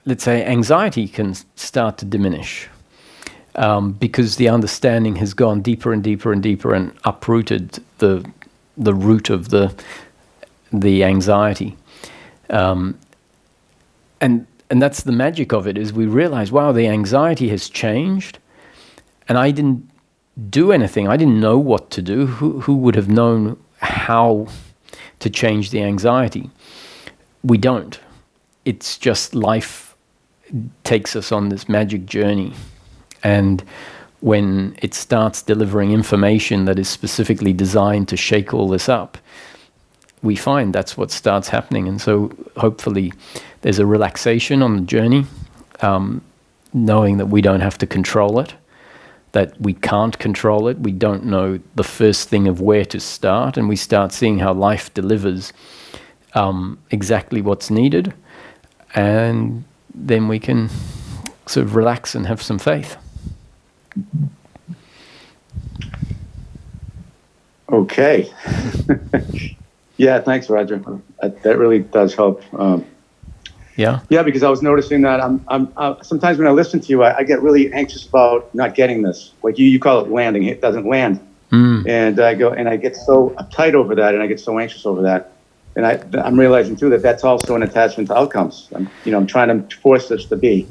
let's say, anxiety can start to diminish, because the understanding has gone deeper and deeper and deeper and uprooted the root of the anxiety. And that's the magic of it, is we realize, wow, the anxiety has changed, and I didn't do anything. I didn't know what to do. Who would have known how to change the anxiety? We don't. It's just life takes us on this magic journey. And when it starts delivering information that is specifically designed to shake all this up, we find that's what starts happening. And so hopefully there's a relaxation on the journey, knowing that we don't have to control it, that we can't control it. We don't know the first thing of where to start, and we start seeing how life delivers exactly what's needed, and then we can sort of relax and have some faith. Okay. Yeah, thanks, Roger. That really does help. Yeah, because I was noticing that I'm sometimes when I listen to you, I get really anxious about not getting this. Like you call it landing. It doesn't land. And I get so uptight over that, and I get so anxious over that. And I'm realizing too that that's also an attachment to outcomes. I'm trying to force this to be.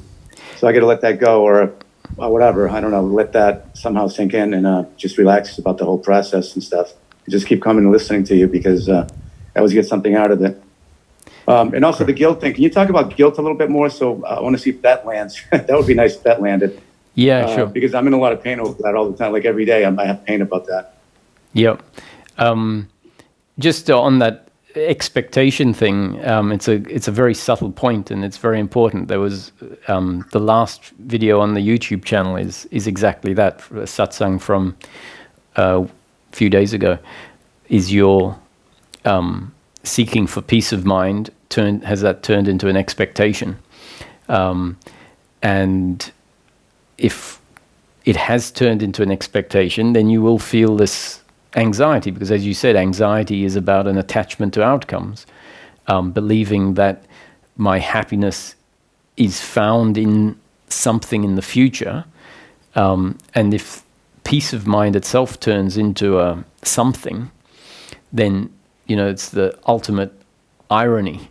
So I got to let that go, or whatever. I don't know. Let that somehow sink in, and just relax about the whole process and stuff. Just keep coming and listening to you, because I always get something out of it. And also the guilt thing. Can you talk about guilt a little bit more? So I want to see if that lands. That would be nice if that landed. Yeah, sure. Because I'm in a lot of pain over that all the time. Like every day, I have pain about that. Yep. Just on that expectation thing, it's a very subtle point, and it's very important. There was the last video on the YouTube channel is exactly that. A satsang from a few days ago is your seeking for peace of mind has that turned into an expectation, and if it has turned into an expectation, then you will feel this anxiety, because as you said, anxiety is about an attachment to outcomes, believing that my happiness is found in something in the future, and if peace of mind itself turns into something, then it's the ultimate irony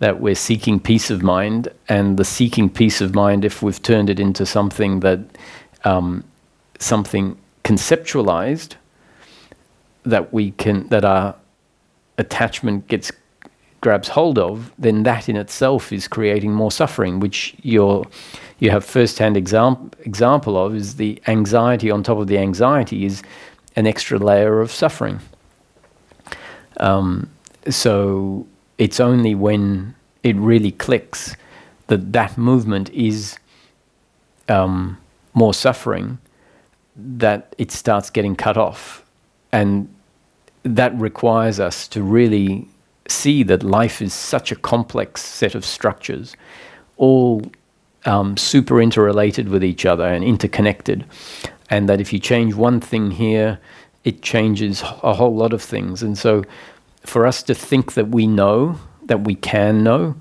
that we're seeking peace of mind, and the seeking peace of mind, if we've turned it into something that something conceptualized, that our attachment grabs hold of, then that in itself is creating more suffering, which you have first-hand example of, is the anxiety on top of the anxiety is an extra layer of suffering. So it's only when it really clicks that movement is more suffering that it starts getting cut off. And that requires us to really see that life is such a complex set of structures, all super interrelated with each other and interconnected. And that if you change one thing here, it changes a whole lot of things. And so for us to think that we know, that we can know,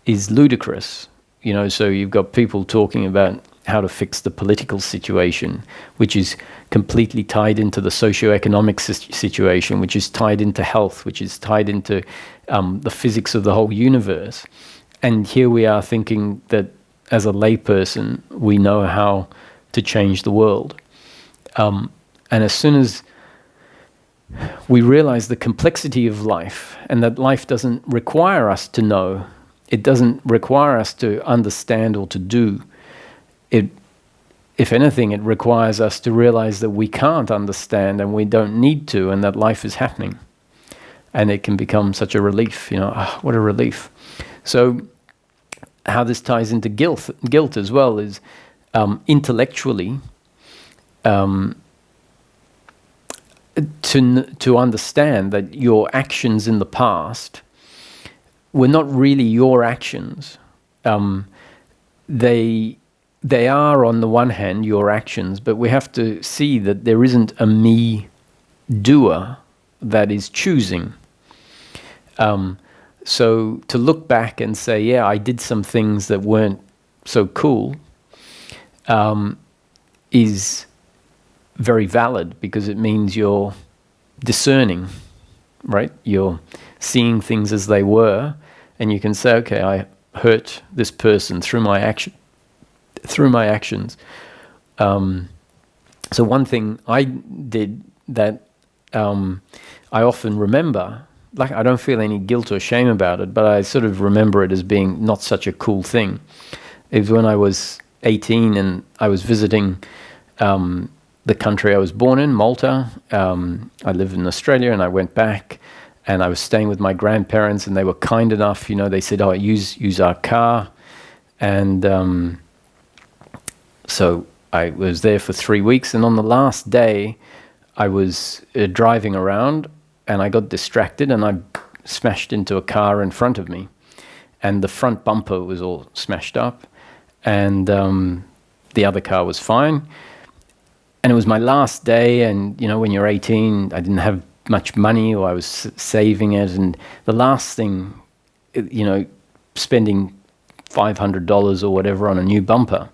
is ludicrous. So you've got people talking about how to fix the political situation, which is completely tied into the socioeconomic situation, which is tied into health, which is tied into the physics of the whole universe. And here we are thinking that as a layperson, we know how to change the world. And as soon as we realize the complexity of life, and that life doesn't require us to know, it doesn't require us to understand or to do. If anything, it requires us to realize that we can't understand and we don't need to, and that life is happening. And it can become such a relief, what a relief. So how this ties into guilt as well is intellectually, to understand that your actions in the past were not really your actions. They are, on the one hand, your actions, but we have to see that there isn't a me doer that is choosing. So to look back and say, yeah, I did some things that weren't so cool, is very valid, because it means you're discerning, right? You're seeing things as they were, and you can say, okay, hurt this person through my actions. So one thing I did that I often remember, like I don't feel any guilt or shame about it, but I sort of remember it as being not such a cool thing. It was when I was 18 and I was visiting the country I was born in, Malta. I lived in Australia and I went back and I was staying with my grandparents, and they were kind enough, they said, "Oh, use our car." And so I was there for 3 weeks, and on the last day I was driving around and I got distracted and I smashed into a car in front of me, and the front bumper was all smashed up, and the other car was fine. And it was my last day, and when you're 18, I didn't have much money, or I was saving it, and the last thing, spending $500 or whatever on a new bumper.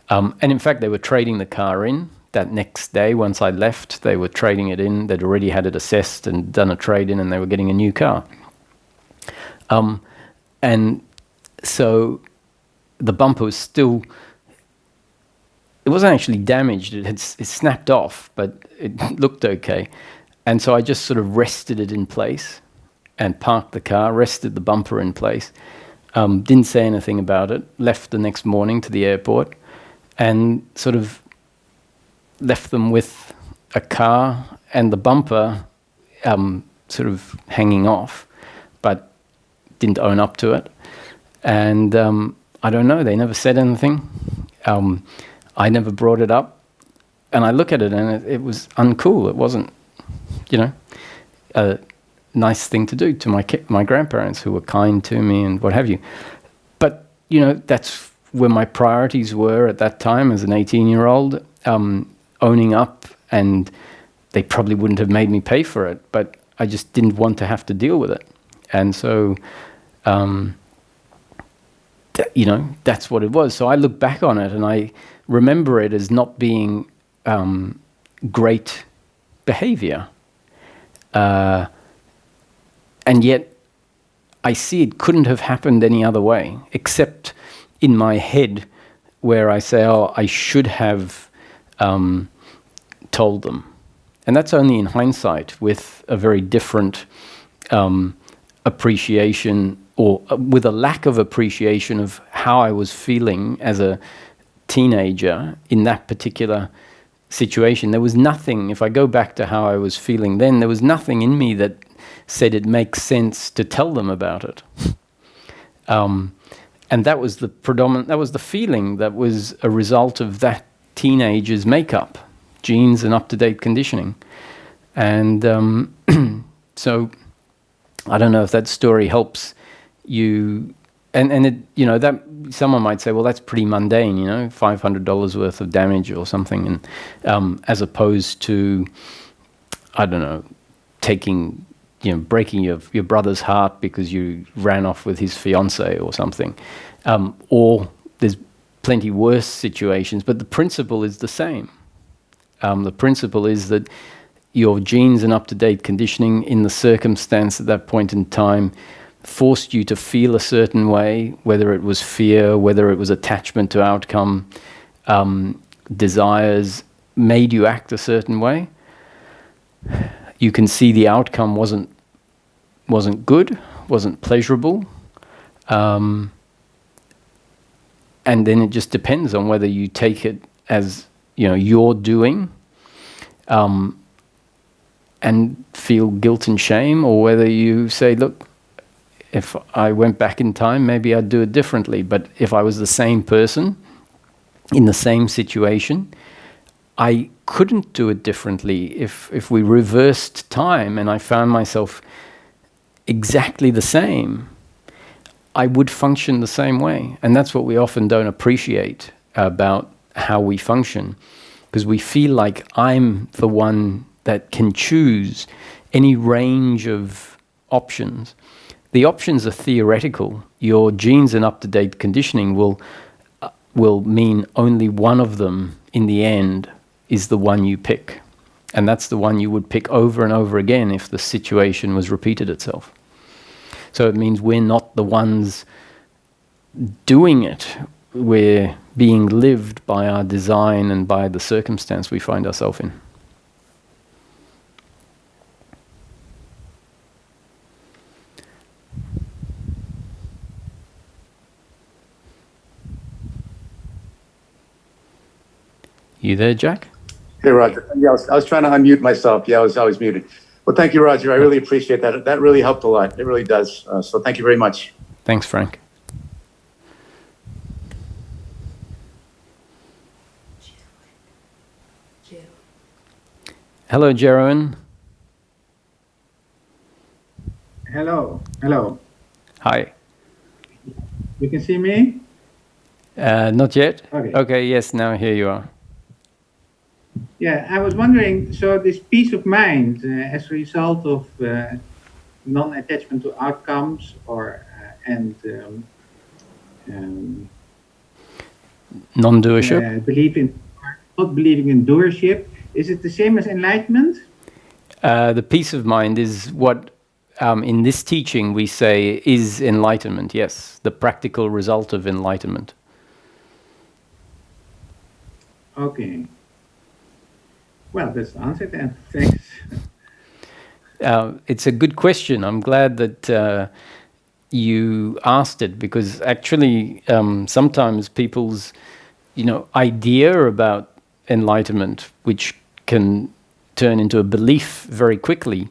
And in fact, they were trading the car in that next day. Once I left, they were trading it in. They'd already had it assessed and done a trade-in, and they were getting a new car. And so the bumper was still, it wasn't actually damaged. It snapped off, but it looked okay. And so I just sort of rested it in place and parked the car, rested the bumper in place, didn't say anything about it, left the next morning to the airport, and sort of left them with a car and the bumper sort of hanging off, but didn't own up to it. And I don't know, they never said anything. I never brought it up. And I look at it and it was uncool. It wasn't, a nice thing to do to my grandparents, who were kind to me and what have you. But, that's where my priorities were at that time as an 18-year-old, owning up, and they probably wouldn't have made me pay for it, but I just didn't want to have to deal with it. And so, that's what it was. So I look back on it and I remember it as not being great behavior. And yet I see it couldn't have happened any other way, except in my head, where I say, "Oh, I should have told them." And that's only in hindsight, with a very different appreciation, or with a lack of appreciation of how I was feeling as a teenager in that particular situation. There was nothing, if I go back to how I was feeling then, there was nothing in me that said it makes sense to tell them about it. And that was the feeling that was a result of that teenager's makeup, genes and up-to-date conditioning. And so I don't know if that story helps you. And it, that someone might say, well, that's pretty mundane, $500 worth of damage or something, and as opposed to, I don't know, breaking your brother's heart because you ran off with his fiance or something, or there's plenty worse situations, but the principle is the same. The principle is that your genes and up-to-date conditioning in the circumstance at that point in time forced you to feel a certain way, whether it was fear, whether it was attachment to outcome, desires, made you act a certain way. You can see the outcome wasn't good, wasn't pleasurable, and then it just depends on whether you take it as you're doing, and feel guilt and shame, or whether you say, look, if I went back in time, maybe I'd do it differently. But if I was the same person in the same situation, I couldn't do it differently. If we reversed time and I found myself exactly the same, I would function the same way. And that's what we often don't appreciate about how we function, because we feel like I'm the one that can choose any range of options. The options are theoretical. Your genes and up-to-date conditioning will mean only one of them in the end is the one you pick. And that's the one you would pick over and over again if the situation was repeated itself. So it means we're not the ones doing it. We're being lived by our design and by the circumstance we find ourselves in. You there, Jack? Hey, Roger. Yeah, I was trying to unmute myself. Yeah, I was always muted. Well, thank you, Roger. I really appreciate that. That really helped a lot. It really does. So thank you very much. Thanks, Frank. Hello, Jeroen. Hello. Hello. Hi. You can see me? Not yet? Okay. Okay, yes, now here you are. Yeah, I was wondering, so this peace of mind as a result of non-attachment to outcomes or non-doership? Not believing in doership, is it the same as enlightenment? The peace of mind is what in this teaching we say is enlightenment, yes, the practical result of enlightenment. Okay. Well, that's the answer then. Thanks. It's a good question. I'm glad that you asked it, because actually sometimes people's idea about enlightenment, which can turn into a belief very quickly,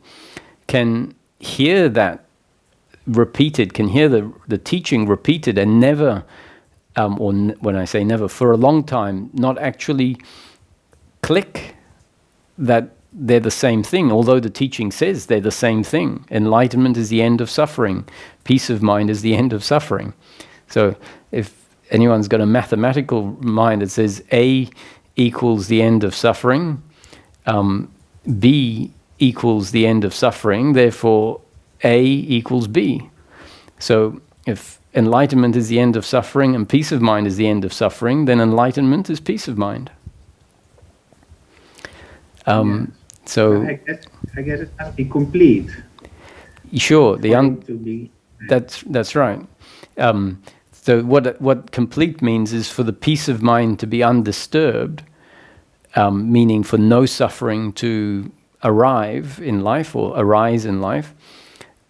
can hear that repeated, can hear the teaching repeated and never, when I say never, for a long time, not actually click that they're the same thing, although the teaching says they're the same thing. Enlightenment is the end of suffering. Peace of mind is the end of suffering. So if anyone's got a mathematical mind that says A equals the end of suffering, B equals the end of suffering, therefore A equals B. So if enlightenment is the end of suffering and peace of mind is the end of suffering, then enlightenment is peace of mind. So I guess it must be complete. Sure, that's right. So what complete means is for the peace of mind to be undisturbed, meaning for no suffering to arrive in life or arise in life.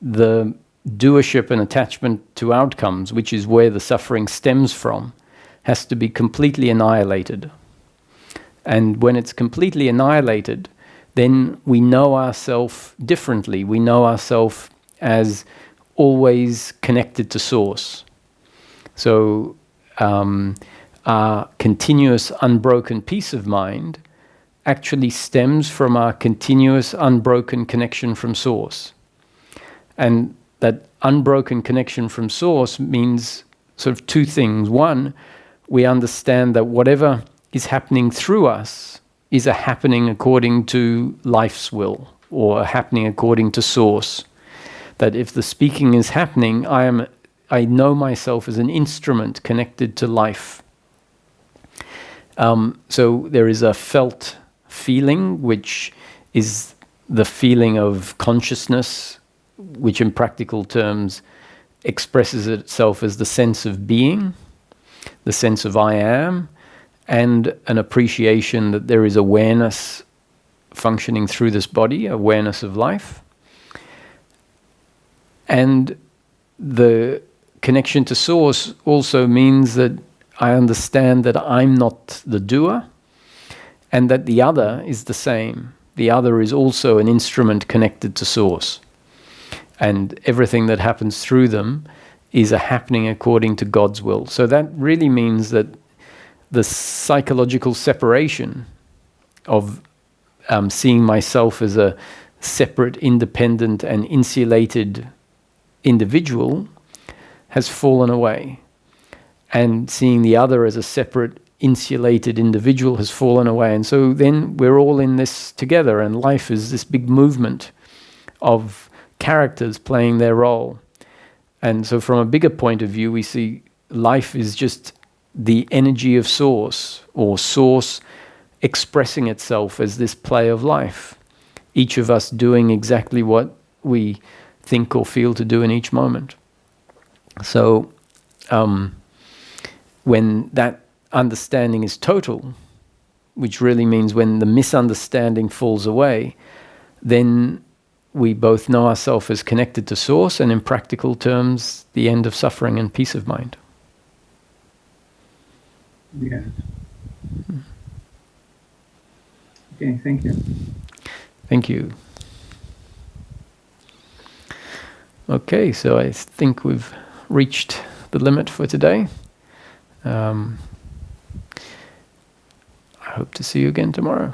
The doership and attachment to outcomes, which is where the suffering stems from, has to be completely annihilated. And when it's completely annihilated, then we know ourselves differently. We know ourselves as always connected to Source. So our continuous unbroken peace of mind actually stems from our continuous unbroken connection from Source. And that unbroken connection from Source means sort of two things. One, we understand that whatever is happening through us is a happening according to life's will, or a happening according to Source. That if the speaking is happening, I know myself as an instrument connected to life. So there is a felt feeling, which is the feeling of consciousness, which in practical terms expresses itself as the sense of being, the sense of I am, and an appreciation that there is awareness functioning through this body, awareness of life. And the connection to Source also means that I understand that I'm not the doer, and that the other is the same. The other is also an instrument connected to Source. And everything that happens through them is a happening according to God's will. So that really means that the psychological separation of seeing myself as a separate, independent, and insulated individual has fallen away. And seeing the other as a separate, insulated individual has fallen away. And so then we're all in this together, and life is this big movement of characters playing their role. And so from a bigger point of view, we see life is just the energy of Source, or Source expressing itself as this play of life. Each of us doing exactly what we think or feel to do in each moment. So when that understanding is total, which really means when the misunderstanding falls away, then we both know ourselves as connected to Source, and in practical terms, the end of suffering and peace of mind. Yes. Okay, thank you. Thank you. Okay, so I think we've reached the limit for today. I hope to see you again tomorrow.